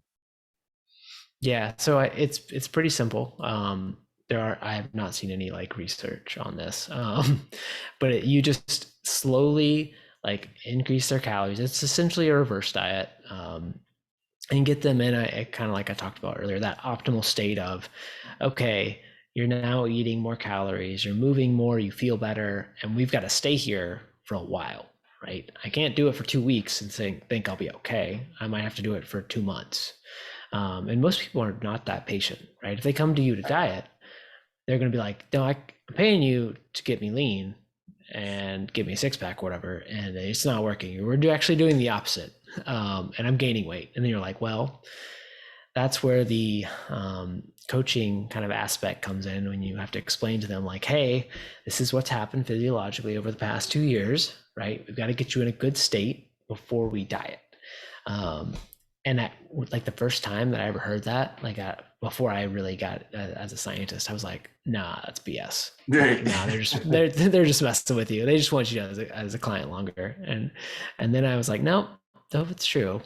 Yeah, so it's pretty simple. I have not seen any like research on this, but you just slowly like increase their calories. It's essentially a reverse diet, and get them in a kind of like I talked about earlier, that optimal state of, okay, you're now eating more calories, you're moving more, you feel better, and we've got to stay here for a while, right? I can't do it for 2 weeks and think I'll be okay. I might have to do it for 2 months. And most people are not that patient, right? If they come to you to diet, they're going to be like, no, I'm paying you to get me lean and give me a 6-pack, whatever, and it's not working. We're actually doing the opposite, and I'm gaining weight. And then you're like, well, that's where the coaching kind of aspect comes in, when you have to explain to them like, hey, this is what's happened physiologically over the past 2 years, right? We've got to get you in a good state before we diet. And that, like the first time that I ever heard that, like before I really got as a scientist, I was like, nah, that's BS. Right. Nah, they're just messing with you. They just want you as a client longer. And then I was like, no, it's true.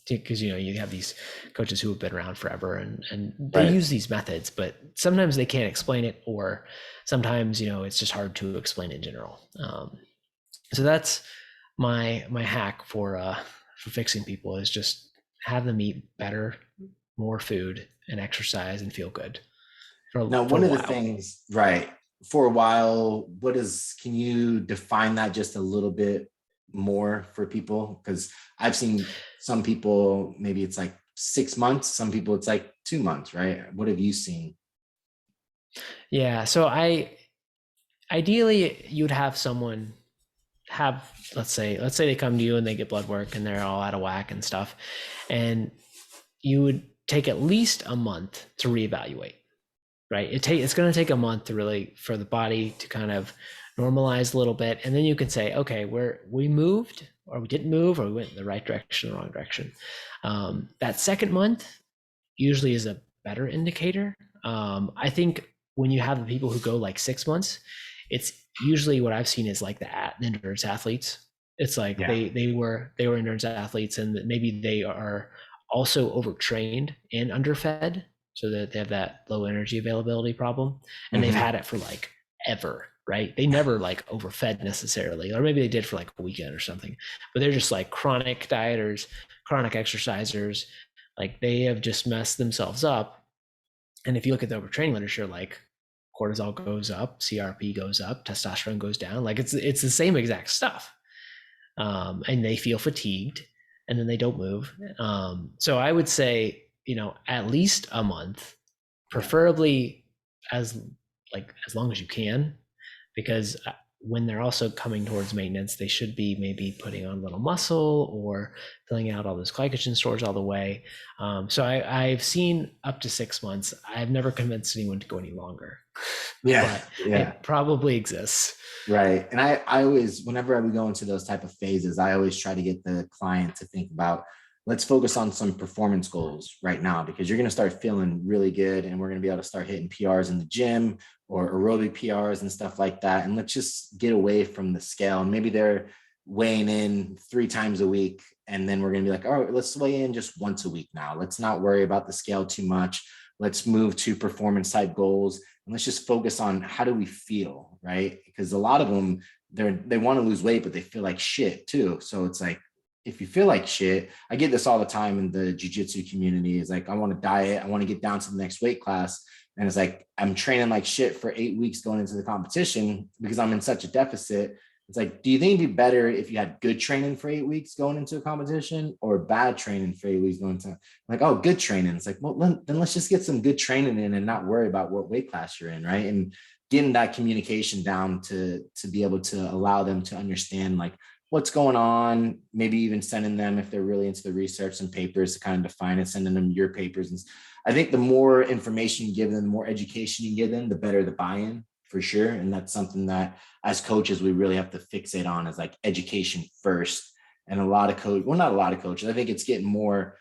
Because you have these coaches who have been around forever and they Right. use these methods, but sometimes they can't explain it, or sometimes it's just hard to explain in general. So that's my hack for fixing people, is just have them eat better, more food, and exercise and feel good Now, for one a of the while. things, right, for a while, can you define that just a little bit more for people? Because I've seen some people, maybe it's like 6 months, some people it's like 2 months, right? What have you seen? Yeah. So ideally you'd have someone have, let's say they come to you and they get blood work and they're all out of whack and stuff, and you would take at least a month to reevaluate, right? It's going to take a month to really, for the body to kind of normalize a little bit, and then you can say, okay, we moved, or we didn't move, or we went in the right direction or the wrong direction. That second month usually is a better indicator. I think when you have the people who go like 6 months, it's usually, what I've seen is like the endurance athletes. It's like Yeah. they were endurance athletes, and maybe they are also overtrained and underfed, so that they have that low energy availability problem, and they've Mm-hmm. had it for like ever, right? They never like overfed necessarily, or maybe they did for like a weekend or something, but they're just like chronic dieters, chronic exercisers. Like they have just messed themselves up. And if you look at the overtraining literature, like cortisol goes up, CRP goes up, testosterone goes down. Like it's the same exact stuff. And they feel fatigued, and then they don't move. So I would say, at least a month, preferably as as long as you can, because when they're also coming towards maintenance, they should be maybe putting on a little muscle or filling out all those glycogen stores all the way. So I've seen up to 6 months. I've never convinced anyone to go any longer. Yeah. But it probably exists. Right. And I always, whenever I would go into those type of phases, I always try to get the client to think about, let's focus on some performance goals right now, because you're going to start feeling really good and we're going to be able to start hitting PRs in the gym or aerobic PRs and stuff like that. And let's just get away from the scale. And maybe they're weighing in 3 times a week. And then we're going to be like, all right, let's weigh in just once a week now. Let's not worry about the scale too much. Let's move to performance type goals. And let's just focus on how do we feel, right? Because a lot of them, they want to lose weight, but they feel like shit too. So it's like, if you feel like shit, I get this all the time in the jiu-jitsu community. Is like, I want to diet, I want to get down to the next weight class. And it's like, I'm training like shit for 8 weeks going into the competition because I'm in such a deficit. It's like, do you think it'd be better if you had good training for 8 weeks going into a competition, or bad training for 8 weeks going to, like, oh, good training? It's like, well, then let's just get some good training in and not worry about what weight class you're in, right? And getting that communication down to be able to allow them to understand like what's going on, maybe even sending them, if they're really into the research, some papers to kind of define it, sending them your papers. And I think the more information you give them, the more education you give them, the better the buy-in, for sure. And that's something that as coaches, we really have to fixate on, is like education first. And a lot of not a lot of coaches, I think it's getting more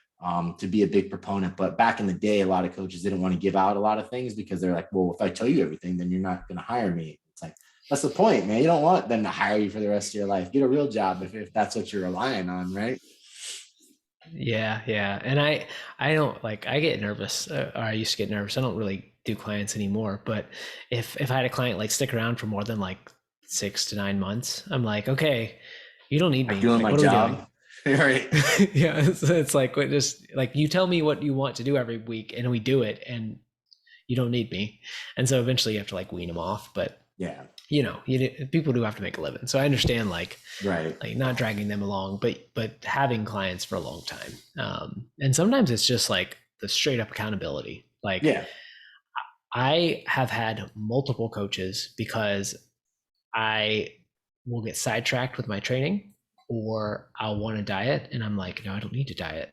to be a big proponent. But back in the day, a lot of coaches didn't want to give out a lot of things because they're like, well, if I tell you everything, then you're not going to hire me. It's like, that's the point, man. You don't want them to hire you for the rest of your life. Get a real job if that's what you're relying on, right? Yeah, yeah. And I don't I get nervous, or I used to get nervous. I don't really do clients anymore, but if I had a client stick around for more than 6 to 9 months, I'm like, okay, you don't need I'm me. doing my What job. are we doing? Right. Yeah, it's just you tell me what you want to do every week and we do it, and you don't need me. And so eventually you have to wean them off. But Yeah. people do have to make a living. So I understand Right. not dragging them along, but having clients for a long time. And sometimes it's just the straight up accountability. Yeah. I have had multiple coaches because I will get sidetracked with my training, or I'll want to diet and I'm like, no, I don't need to diet.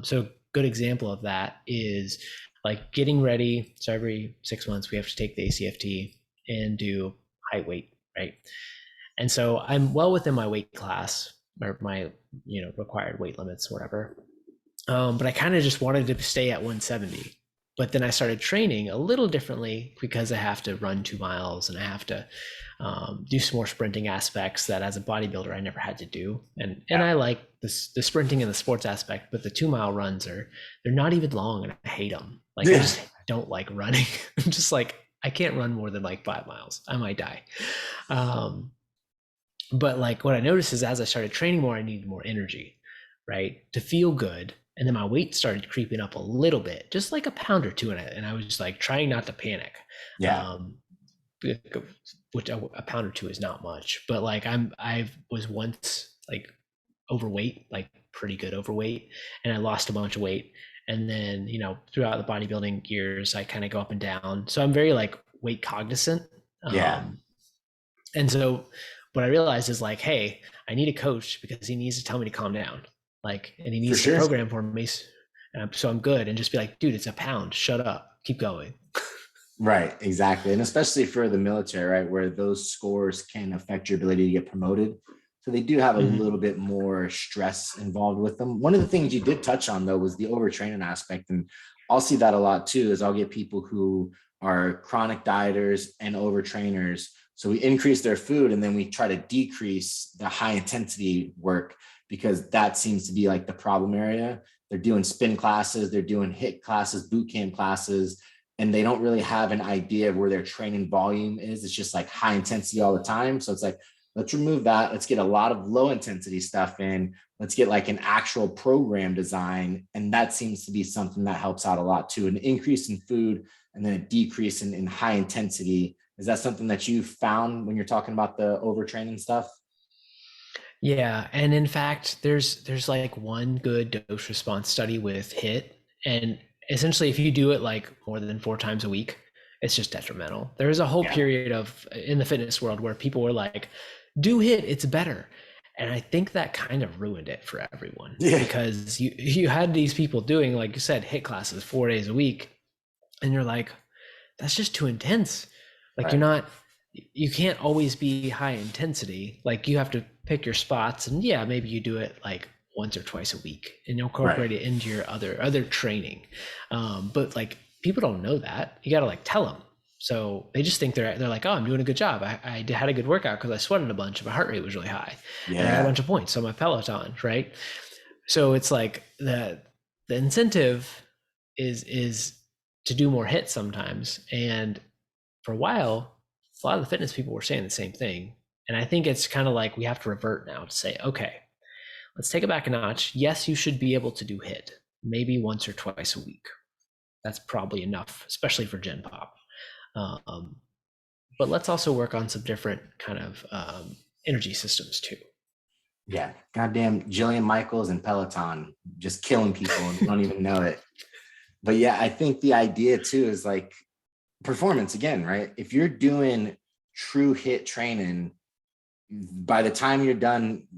So good example of that is getting ready. So every 6 months we have to take the ACFT and do height weight, right? And so I'm well within my weight class, or my required weight limits, whatever. But I kind of just wanted to stay at 170. But then I started training a little differently because I have to run 2 miles and I have to do some more sprinting aspects that as a bodybuilder I never had to do. And I like the sprinting and the sports aspect, but the 2 mile runs they're not even long and I hate them. I just don't like running. I'm just I can't run more than 5 miles. I might die. But what I noticed is as I started training more, I needed more energy, right? To feel good. And then my weight started creeping up a little bit, just a pound or two in it. And I was just trying not to panic. Yeah. Which a pound or two is not much, but I was once overweight, pretty good overweight. And I lost a bunch of weight. And then, throughout the bodybuilding years, I kind of go up and down. So I'm very weight cognizant. Yeah. And so what I realized is hey, I need a coach because he needs to tell me to calm down. And he needs to program for me. So I'm good. And just be dude, it's a pound. Shut up. Keep going. Right. Exactly. And especially for the military, right, where those scores can affect your ability to get promoted. So they do have a little bit more stress involved with them. One of the things you did touch on, though, was the overtraining aspect. And I'll see that a lot, too, is I'll get people who are chronic dieters and overtrainers. So we increase their food and then we try to decrease the high intensity work, because that seems to be the problem area. They're doing spin classes, they're doing HIIT classes, boot camp classes, and they don't really have an idea of where their training volume is. It's just high intensity all the time. So it's let's remove that. Let's get a lot of low intensity stuff in. Let's get an actual program design. And that seems to be something that helps out a lot too. An increase in food and then a decrease in high intensity. Is that something that you found when you're talking about the overtraining stuff? Yeah, and in fact, there's like one good dose response study with HIIT, and essentially, if you do it like more than 4 times a week, it's just detrimental. There was a whole Yeah. period of in the fitness world where people were like, "Do HIIT, it's better," and I think that kind of ruined it for everyone Yeah. because you had these people doing, like you said, HIIT classes 4 days a week, and you're like, that's just too intense. Like Right. you can't always be high intensity. Like you have to pick your spots, and yeah, maybe you do it like once or twice a week and you Right. incorporate it into your other training. But like people don't know that. You got to like tell them. So they just think they're like, oh, I'm doing a good job. I had a good workout because I sweated a bunch and my heart rate was really high, and I got a Yeah. bunch of points on my Peloton, right? So it's like the incentive is to do more hits sometimes. And for a while, a lot of the fitness people were saying the same thing. And I think it's kind of like we have to revert now to say, okay, let's take it back a notch. Yes, you should be able to do hit maybe once or twice a week. That's probably enough, especially for Gen Pop. Um, but let's also work on some different kind of energy systems too. Yeah. Goddamn Jillian Michaels and Peloton just killing people and you don't even know it. But yeah, I think the idea too is like performance again, right? If you're doing true hit training, by the time you're done,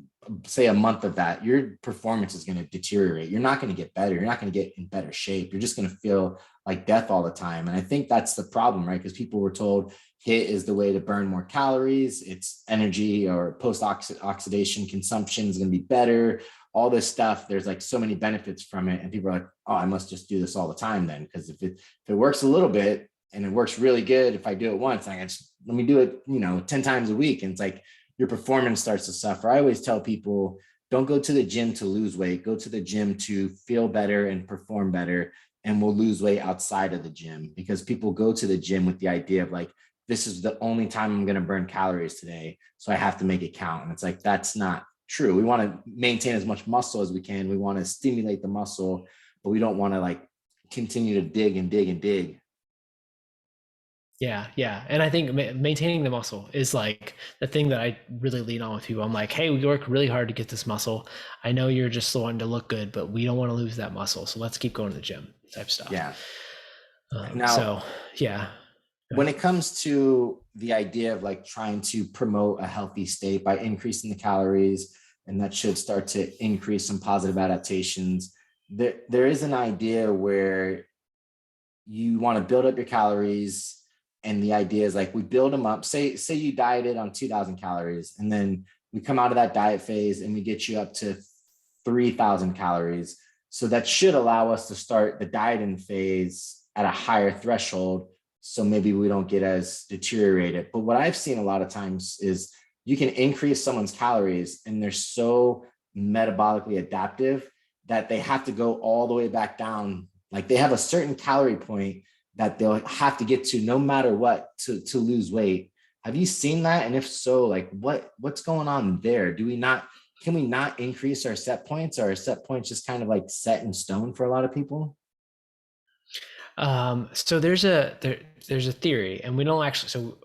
say a month of that, your performance is going to deteriorate. You're not going to get better. You're not going to get in better shape. You're just going to feel like death all the time. And I think that's the problem, right? Because people were told HIIT is the way to burn more calories. It's energy or post oxidation consumption is going to be better. All this stuff. There's like so many benefits from it. And people are like, oh, I must just do this all the time then. Because if it works a little bit and it works really good, if I do it once, I can just let me do it, 10 times a week. And it's like, your performance starts to suffer. I always tell people, don't go to the gym to lose weight. Go to the gym to feel better and perform better. And we'll lose weight outside of the gym because people go to the gym with the idea of like, this is the only time I'm going to burn calories today. So I have to make it count. And it's like, that's not true. We want to maintain as much muscle as we can. We want to stimulate the muscle, but we don't want to like continue to dig and dig and dig. Yeah, yeah. And I think maintaining the muscle is like the thing that I really lean on with people. I'm like, hey, we work really hard to get this muscle. I know you're just wanting to look good, but we don't want to lose that muscle. So let's keep going to the gym type stuff. Yeah. So Now, yeah. when it comes to the idea of like trying to promote a healthy state by increasing the calories, and that should start to increase some positive adaptations, there is an idea where you want to build up your calories. And the idea is like we build them up. Say you dieted on 2,000 calories, and then we come out of that diet phase and we get you up to 3,000 calories. So that should allow us to start the dieting phase at a higher threshold. So maybe we don't get as deteriorated. But what I've seen a lot of times is you can increase someone's calories and they're so metabolically adaptive that they have to go all the way back down. Like they have a certain calorie point that they'll have to get to no matter what to lose weight. Have you seen that? And if so, like what's going on there? Can we not increase our set points? Or are set points just kind of like set in stone for a lot of people? So there's a theory, and we don't actually. So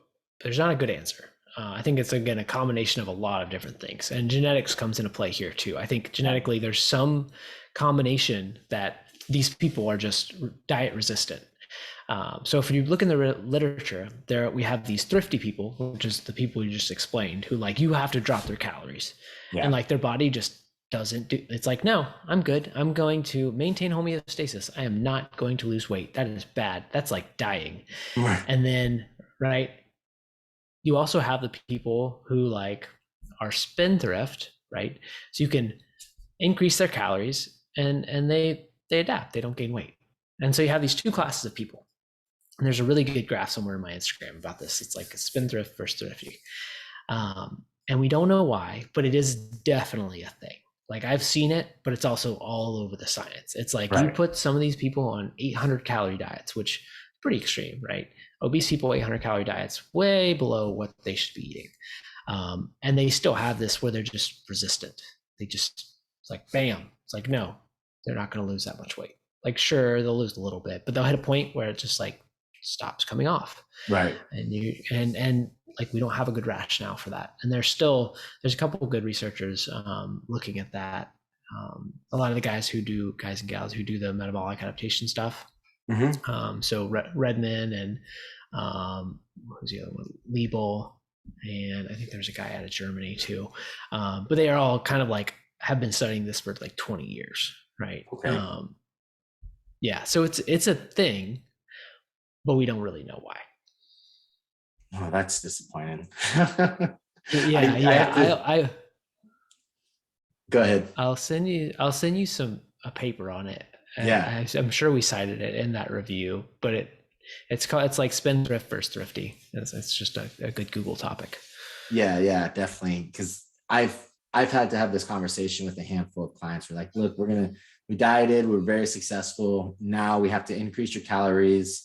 there's not a good answer. I think it's again a combination of a lot of different things, and genetics comes into play here too. I think Yeah. genetically there's some combination that these people are just diet resistant. So if you look in the literature, there we have these thrifty people, which is the people you just explained, who like you have to drop their calories, and Yeah. like their body just doesn't do. It's like no, I'm good. I'm going to maintain homeostasis. I am not going to lose weight. That is bad. That's like dying. And then right, you also have the people who like are spendthrift, right? So you can increase their calories and they adapt. They don't gain weight. And so you have these two classes of people. And there's a really good graph somewhere in my Instagram about this. It's like a spendthrift versus thrifty. And we don't know why, but it is definitely a thing. Like I've seen it, but it's also all over the science. It's like you Right. put some of these people on 800 calorie diets, which is pretty extreme, right? Obese people, 800 calorie diets, way below what they should be eating. And they still have this where they're just resistant. They just, it's like, bam. It's like, no, they're not going to lose that much weight. Like, sure, they'll lose a little bit, but they'll hit a point where it's just like, stops coming off. Right. And like, we don't have a good rationale for that. And there's a couple of good researchers looking at that. A lot of the guys and gals who do the metabolic adaptation stuff. Mm-hmm. So Redman and who's the other one? Liebel, and I think there's a guy out of Germany too. But they are all kind of like have been studying this for like 20 years, right? Okay. Yeah, so it's a thing, but we don't really know why. Oh, that's disappointing. I Yeah. have to go ahead. I'll send you a paper on it. Yeah. I'm sure we cited it in that review, but it's like spendthrift versus thrifty. It's just a good Google topic. Yeah, definitely. Because I've had to have this conversation with a handful of clients. We're like, look, we dieted, we're very successful. Now we have to increase your calories.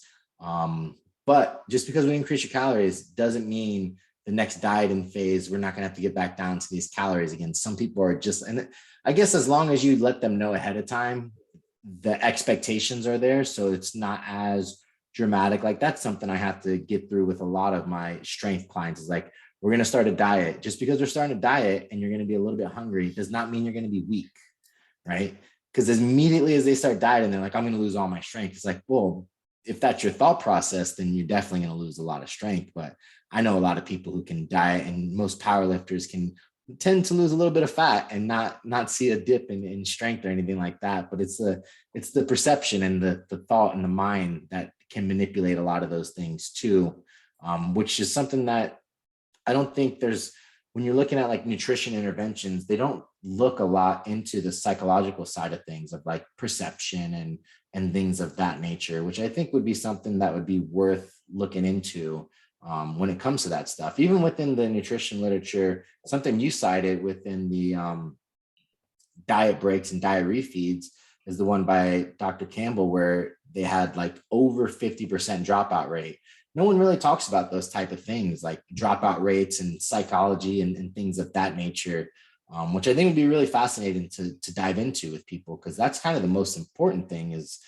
But just because we increase your calories doesn't mean the next dieting phase, we're not going to have to get back down to these calories again. Some people are just, and I guess as long as you let them know ahead of time, the expectations are there. So it's not as dramatic. Like that's something I have to get through with a lot of my strength clients is like, we're going to start a diet. Just because we're starting a diet and you're going to be a little bit hungry does not mean you're going to be weak, right? Because immediately as they start dieting, they're like, I'm going to lose all my strength. It's like, well, if that's your thought process, then you're definitely going to lose a lot of strength. But I know a lot of people who can diet, and most power lifters can tend to lose a little bit of fat and not see a dip in strength or anything like that. But it's the perception and the thought and the mind that can manipulate a lot of those things too, which is something that I don't think when you're looking at like nutrition interventions, they don't look a lot into the psychological side of things of like perception and things of that nature, which I think would be something that would be worth looking into when it comes to that stuff. Even within the nutrition literature, something you cited within the diet breaks and diet refeeds is the one by Dr. Campbell, where they had like over 50% dropout rate. No one really talks about those type of things like dropout rates and psychology and things of that nature, which I think would be really fascinating to dive into with people, because that's kind of the most important thing is,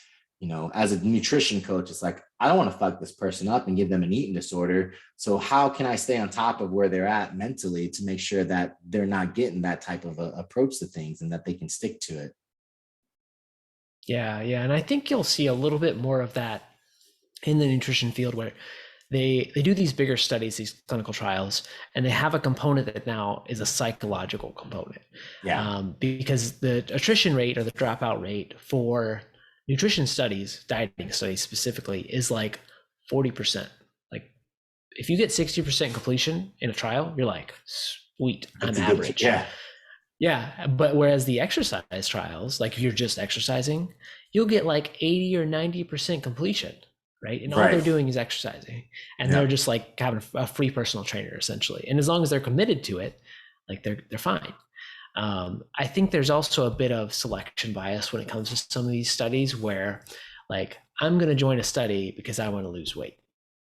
as a nutrition coach, it's like, I don't want to fuck this person up and give them an eating disorder. So how can I stay on top of where they're at mentally to make sure that they're not getting that type of approach to things and that they can stick to it? Yeah. And I think you'll see a little bit more of that in the nutrition field, where they do these bigger studies, these clinical trials, and they have a component that now is a psychological component. Yeah. Because the attrition rate or the dropout rate for nutrition studies, dieting studies specifically, is like 40%. Like if you get 60% completion in a trial, you're like, sweet, I'm average. Yeah. But whereas the exercise trials, like if you're just exercising, you'll get like 80 or 90% completion, right? And all they're doing is exercising, and they're just like having a free personal trainer essentially. And as long as they're committed to it, like they're fine. I think there's also a bit of selection bias when it comes to some of these studies, where like, I'm going to join a study because I want to lose weight.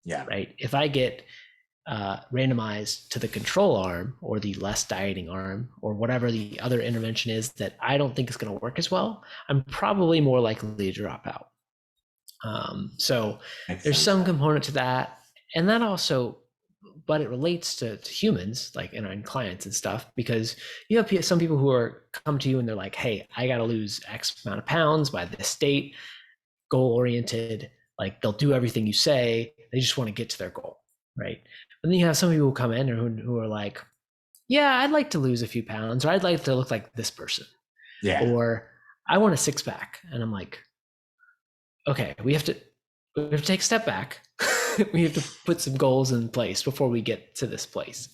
Yeah. Right. If I get randomized to the control arm or the less dieting arm or whatever the other intervention is that I don't think is going to work as well, I'm probably more likely to drop out. So there's some component to that. And that also, but it relates to humans, like in clients and stuff, because you have some people who come to you and they're like, hey, I got to lose X amount of pounds by this date, goal oriented, like they'll do everything you say. They just want to get to their goal. Right. And then you have some people who come in who are like, yeah, I'd like to lose a few pounds, or I'd like to look like this person. Yeah. Or I want a six pack. And I'm like, okay, we have to take a step back. We have to put some goals in place before we get to this place.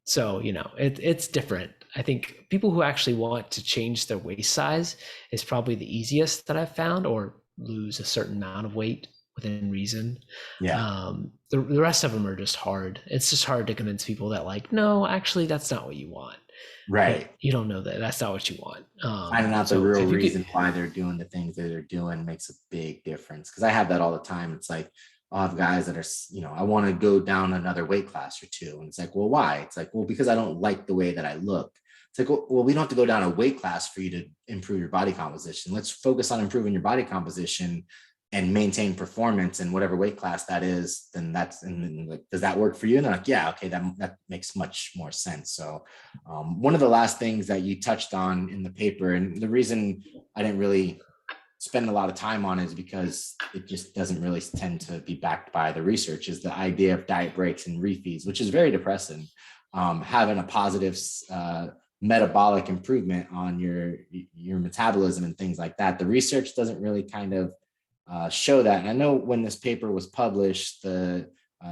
So, it's different. I think people who actually want to change their waist size is probably the easiest that I've found, or lose a certain amount of weight within reason. Yeah. The rest of them are just hard. It's just hard to convince people that like, no, actually, that's not what you want. Right. But you don't know that that's not what you want. Finding out the real reason why they're doing the things that they're doing makes a big difference. Because I have that all the time. It's like, I'll have guys that are, I want to go down another weight class or two. And it's like, well, why? It's like, well, because I don't like the way that I look. It's like, well, we don't have to go down a weight class for you to improve your body composition. Let's focus on improving your body composition and maintain performance in whatever weight class that is, then that's, and then like, does that work for you? And they're like, yeah, okay, that makes much more sense. So one of the last things that you touched on in the paper, and the reason I didn't really spend a lot of time on is because it just doesn't really tend to be backed by the research, is the idea of diet breaks and refeeds, which is very depressing. Having a positive metabolic improvement on your metabolism and things like that. The research doesn't really kind of show that. And I know when this paper was published, the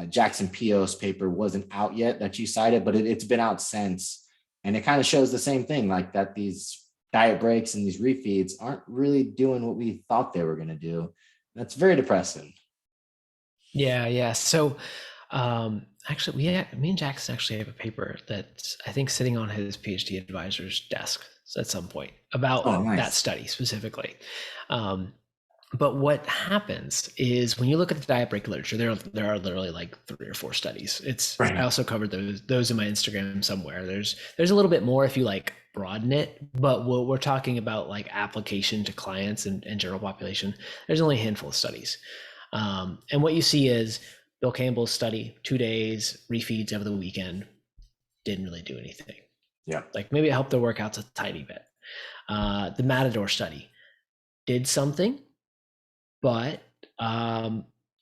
Jackson Pios paper wasn't out yet that you cited, but it's been out since. And it kind of shows the same thing, like that these diet breaks and these refeeds aren't really doing what we thought they were going to do. That's very depressing. Yeah. So actually, me and Jackson actually have a paper that's, I think, sitting on his PhD advisor's desk at some point about that study specifically. But what happens is when you look at the diet break literature, there are literally like 3 or 4 studies. I also covered those in my Instagram somewhere. There's a little bit more if you like broaden it, but what we're talking about like application to clients and general population, there's only a handful of studies. And what you see is Bill Campbell's study, 2 days, refeeds over the weekend, didn't really do anything. Yeah. Like maybe it helped their workouts a tiny bit. The Matador study did something, but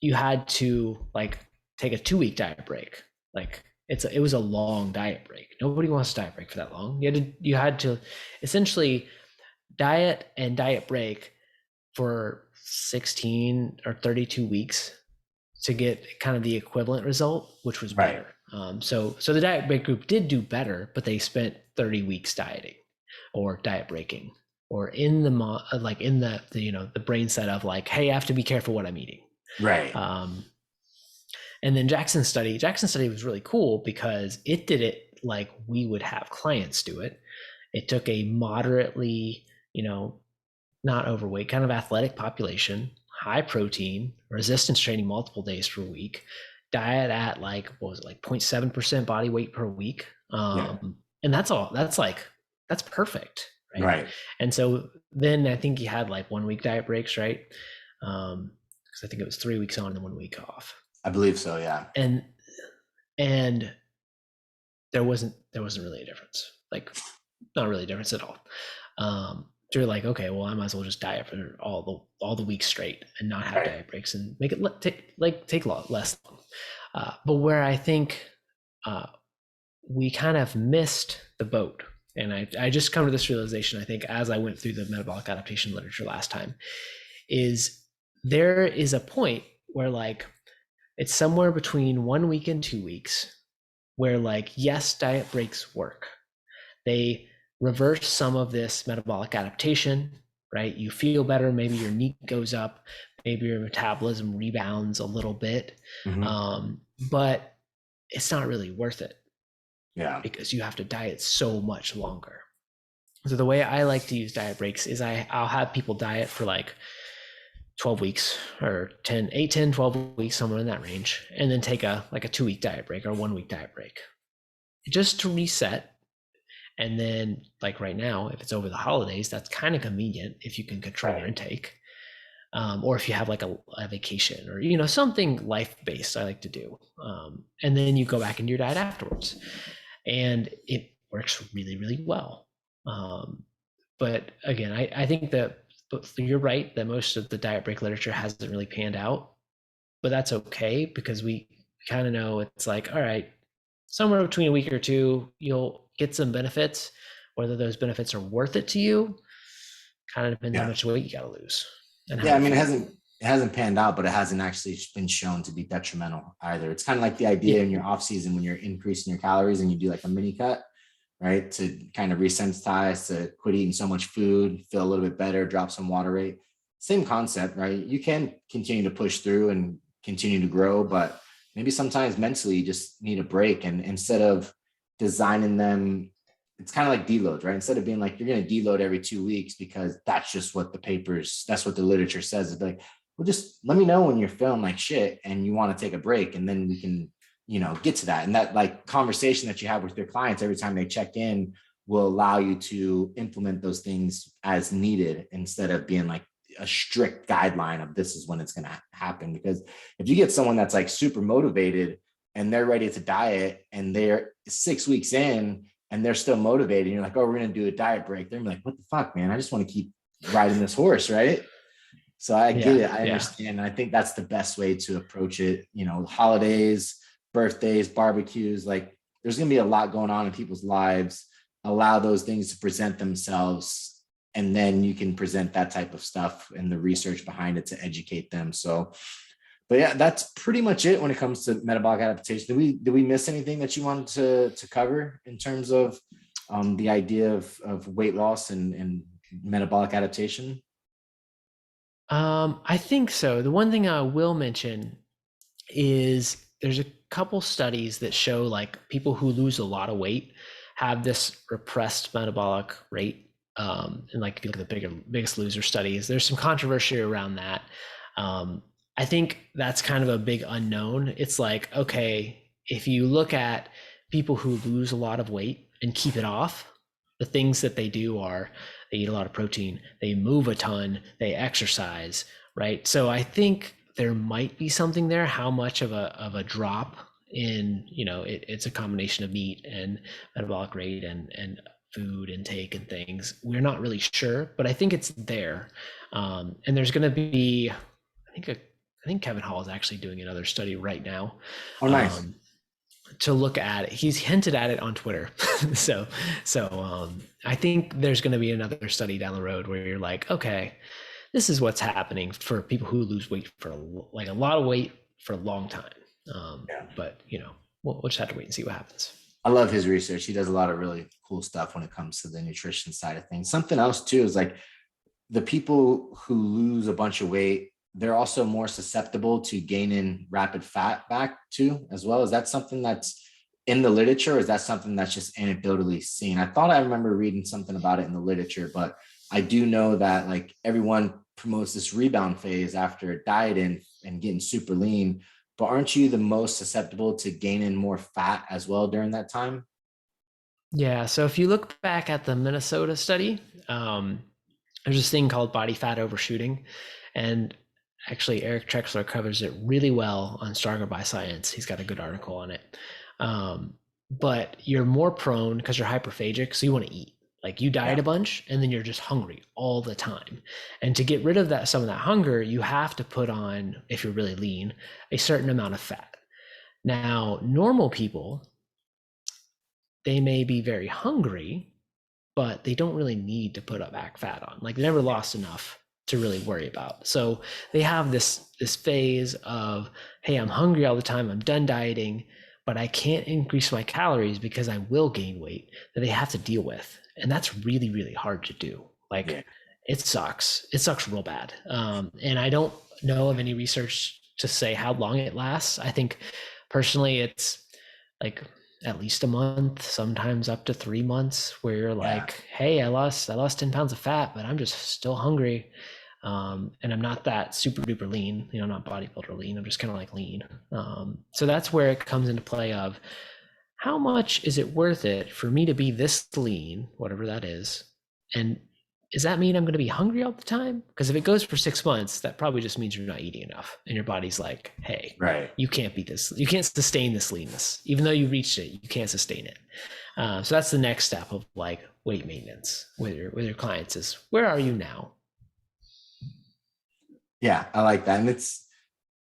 you had to like take a 2-week diet break. Like it was a long diet break. Nobody wants to diet break for that long. You had to essentially diet and diet break for 16 or 32 weeks to get kind of the equivalent result, which was better. So the diet break group did do better, but they spent 30 weeks dieting or diet breaking, or in the brain set of like, hey, I have to be careful what I'm eating. Right. And then Jackson's study was really cool because it did it like we would have clients do it. It took a moderately, not overweight, kind of athletic population, high protein, resistance training multiple days per week, diet at like, what was it, like 0.7% body weight per week. And that's all. That's perfect. Right. And so then I think he had like 1 week diet breaks, right? Because I think it was 3 weeks on and 1 week off. I believe so, yeah. And there wasn't really a difference. Like, not really a difference at all. So you're like, okay, well, I might as well just diet for all the weeks straight and not have diet breaks and make it take less long. But where I think we kind of missed the boat, and I just come to this realization, I think, as I went through the metabolic adaptation literature last time, is there is a point where like it's somewhere between 1 week and 2 weeks where like, yes, diet breaks work. They reverse some of this metabolic adaptation, right? You feel better, maybe your NEAT goes up, maybe your metabolism rebounds a little bit, but it's not really worth it. Yeah, because you have to diet so much longer. So the way I like to use diet breaks is I'll have people diet for like 12 weeks or 8, 10, 12 weeks, somewhere in that range, and then take a 2-week diet break or a 1 week diet break just to reset. And then like right now, if it's over the holidays, that's kind of convenient if you can control your intake. Or if you have like a vacation or, something life-based I like to do. And then you go back into your diet afterwards. And it works really, really well. But again, I think that you're right that most of the diet break literature hasn't really panned out, but that's okay because we kind of know it's like, all right, somewhere between a week or 2, you'll get some benefits. Whether those benefits are worth it to you kind of depends how much weight you got to lose. I mean, it hasn't panned out, but it hasn't actually been shown to be detrimental either. It's kind of like the idea in your off season when you're increasing your calories and you do like a mini cut, right? To kind of resensitize to quit eating so much food, feel a little bit better, drop some water weight. Same concept, right? You can continue to push through and continue to grow, but maybe sometimes mentally you just need a break. And instead of designing them, it's kind of like deloads, right? Instead of being like, you're going to deload every 2 weeks because that's just what that's what the literature says. It's like, well, just let me know when you're feeling like shit and you want to take a break, and then we can, get to that. And that like conversation that you have with your clients every time they check in will allow you to implement those things as needed, instead of being like, a strict guideline of this is when it's going to happen. Because if you get someone that's like super motivated and they're ready to diet and they're 6 weeks in and they're still motivated, and you're like, oh, we're going to do a diet break. They're like, what the fuck, man? I just want to keep riding this horse, right? So I get it. I understand. And I think that's the best way to approach it. You know, holidays, birthdays, barbecues, like there's going to be a lot going on in people's lives. Allow those things to present themselves. And then you can present that type of stuff and the research behind it to educate them. So, but yeah, that's pretty much it when it comes to metabolic adaptation. Did we miss anything that you wanted to cover in terms of the idea of weight loss and metabolic adaptation? I think so. The one thing I will mention is there's a couple studies that show like people who lose a lot of weight have this repressed metabolic rate. And like if you look at the biggest loser studies, there's some controversy around that. I think that's kind of a big unknown. It's like, okay, if you look at people who lose a lot of weight and keep it off, the things that they do are they eat a lot of protein, they move a ton, they exercise, right? So I think there might be something there. How much of a drop in, it's a combination of meat and metabolic rate and food intake and things. We're not really sure, but I think it's there. And there's going to be, I think Kevin Hall is actually doing another study right now. Oh, nice. To look at it. He's hinted at it on Twitter. so I think there's going to be another study down the road where you're like, okay, this is what's happening for people who lose weight for like a lot of weight for a long time. But we'll just have to wait and see what happens. I love his research. He does a lot of really cool stuff when it comes to the nutrition side of things. Something else too is like the people who lose a bunch of weight, they're also more susceptible to gaining rapid fat back too, as well. Is that something that's in the literature, or is that something that's just anecdotally seen? I thought I remember reading something about it in the literature, but I do know that like everyone promotes this rebound phase after dieting and getting super lean. But aren't you the most susceptible to gaining more fat as well during that time? Yeah. So if you look back at the Minnesota study, there's this thing called body fat overshooting. And actually, Eric Trexler covers it really well on Stronger by Science. He's got a good article on it. But you're more prone because you're hyperphagic, so you want to eat. Like you diet a bunch and then you're just hungry all the time. And to get rid of some of that hunger, you have to put on, if you're really lean, a certain amount of fat. Now, normal people, they may be very hungry, but they don't really need to put up back fat on. Like they never lost enough to really worry about. So they have this phase of, hey, I'm hungry all the time, I'm done dieting, but I can't increase my calories because I will gain weight, that they have to deal with. And that's really, really hard to do. Like it sucks. It sucks real bad. And I don't know of any research to say how long it lasts. I think personally it's like at least a month, sometimes up to 3 months, where you're like, hey, I lost 10 pounds of fat, but I'm just still hungry. And I'm not that super duper lean, not bodybuilder lean. I'm just kind of like lean. So that's where it comes into play of how much is it worth it for me to be this lean, whatever that is? And does that mean I'm going to be hungry all the time? Because if it goes for 6 months, that probably just means you're not eating enough. And your body's like, hey, you can't beat this. You can't sustain this leanness. Even though you reached it, you can't sustain it. So that's the next step of like weight maintenance with your clients is, where are you now? Yeah, I like that. And it's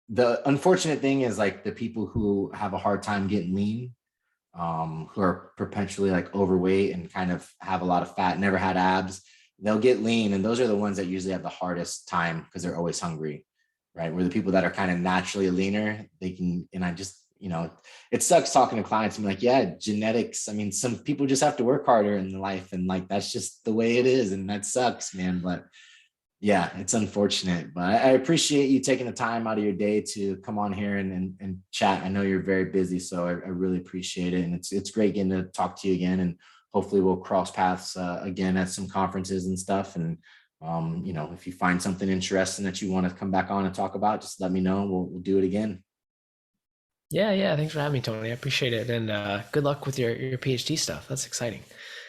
the unfortunate thing is like the people who have a hard time getting lean, who are perpetually like overweight and kind of have a lot of fat, never had abs, they'll get lean. And those are the ones that usually have the hardest time because they're always hungry, right? Where the people that are kind of naturally leaner, they can, and I just, it sucks talking to clients and be like, yeah, genetics. I mean, some people just have to work harder in life. And like, that's just the way it is. And that sucks, man. But yeah, it's unfortunate, but I appreciate you taking the time out of your day to come on here and chat. I know you're very busy, so I really appreciate it. And it's great getting to talk to you again. And hopefully we'll cross paths again at some conferences and stuff. And, if you find something interesting that you want to come back on and talk about, just let me know. We'll do it again. Yeah. Thanks for having me, Tony. I appreciate it. And good luck with your PhD stuff. That's exciting.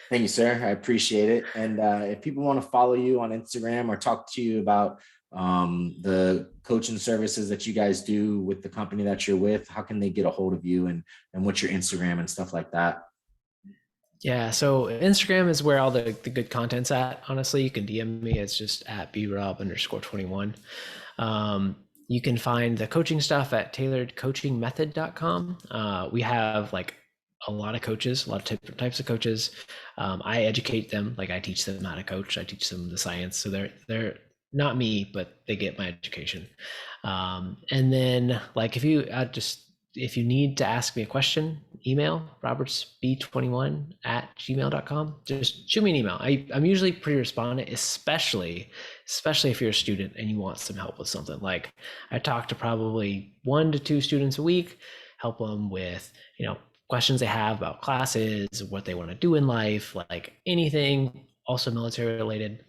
Thank you, sir. I appreciate it. And if people want to follow you on Instagram or talk to you about the coaching services that you guys do with the company that you're with, how can they get a hold of you, and what's your Instagram and stuff like that? Yeah, so Instagram is where all the good content's at. Honestly, you can DM me. It's just at brob_21. You can find the coaching stuff at tailoredcoachingmethod.com. We have like a lot of coaches, a lot of different types of coaches. I educate them, like I teach them how to coach. I teach them the science. So they're not me, but they get my education. And then like if you need to ask me a question, email robertsb21@gmail.com. Just shoot me an email. I'm usually pretty respondent, especially if you're a student and you want some help with something. Like I talk to probably 1 to 2 students a week, help them with, questions they have about classes, what they want to do in life, like anything, also military related.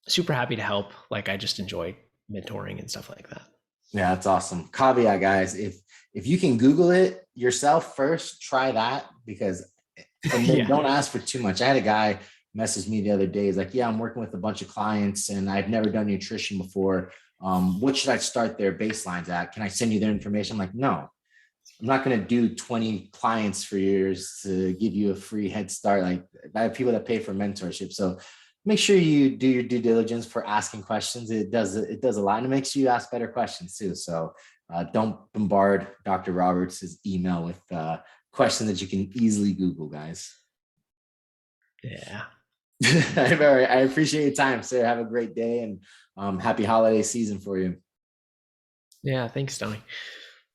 Super happy to help. Like I just enjoy mentoring and stuff like that. Yeah, that's awesome. Caveat, guys, if you can Google it yourself first, try that, because and then Yeah. don't ask for too much. I had a guy message me the other day. He's like, yeah, I'm working with a bunch of clients and I've never done nutrition before. What should I start their baselines at? Can I send you their information? I'm like, no, I'm not going to do 20 clients for yours to give you a free head start. Like I have people that pay for mentorship. So make sure you do your due diligence for asking questions. It does a lot, and it makes you ask better questions too. So don't bombard Dr. Roberts' email with questions that you can easily Google, guys. Yeah. I appreciate your time, sir. Have a great day, and happy holiday season for you. Yeah. Thanks, Tony.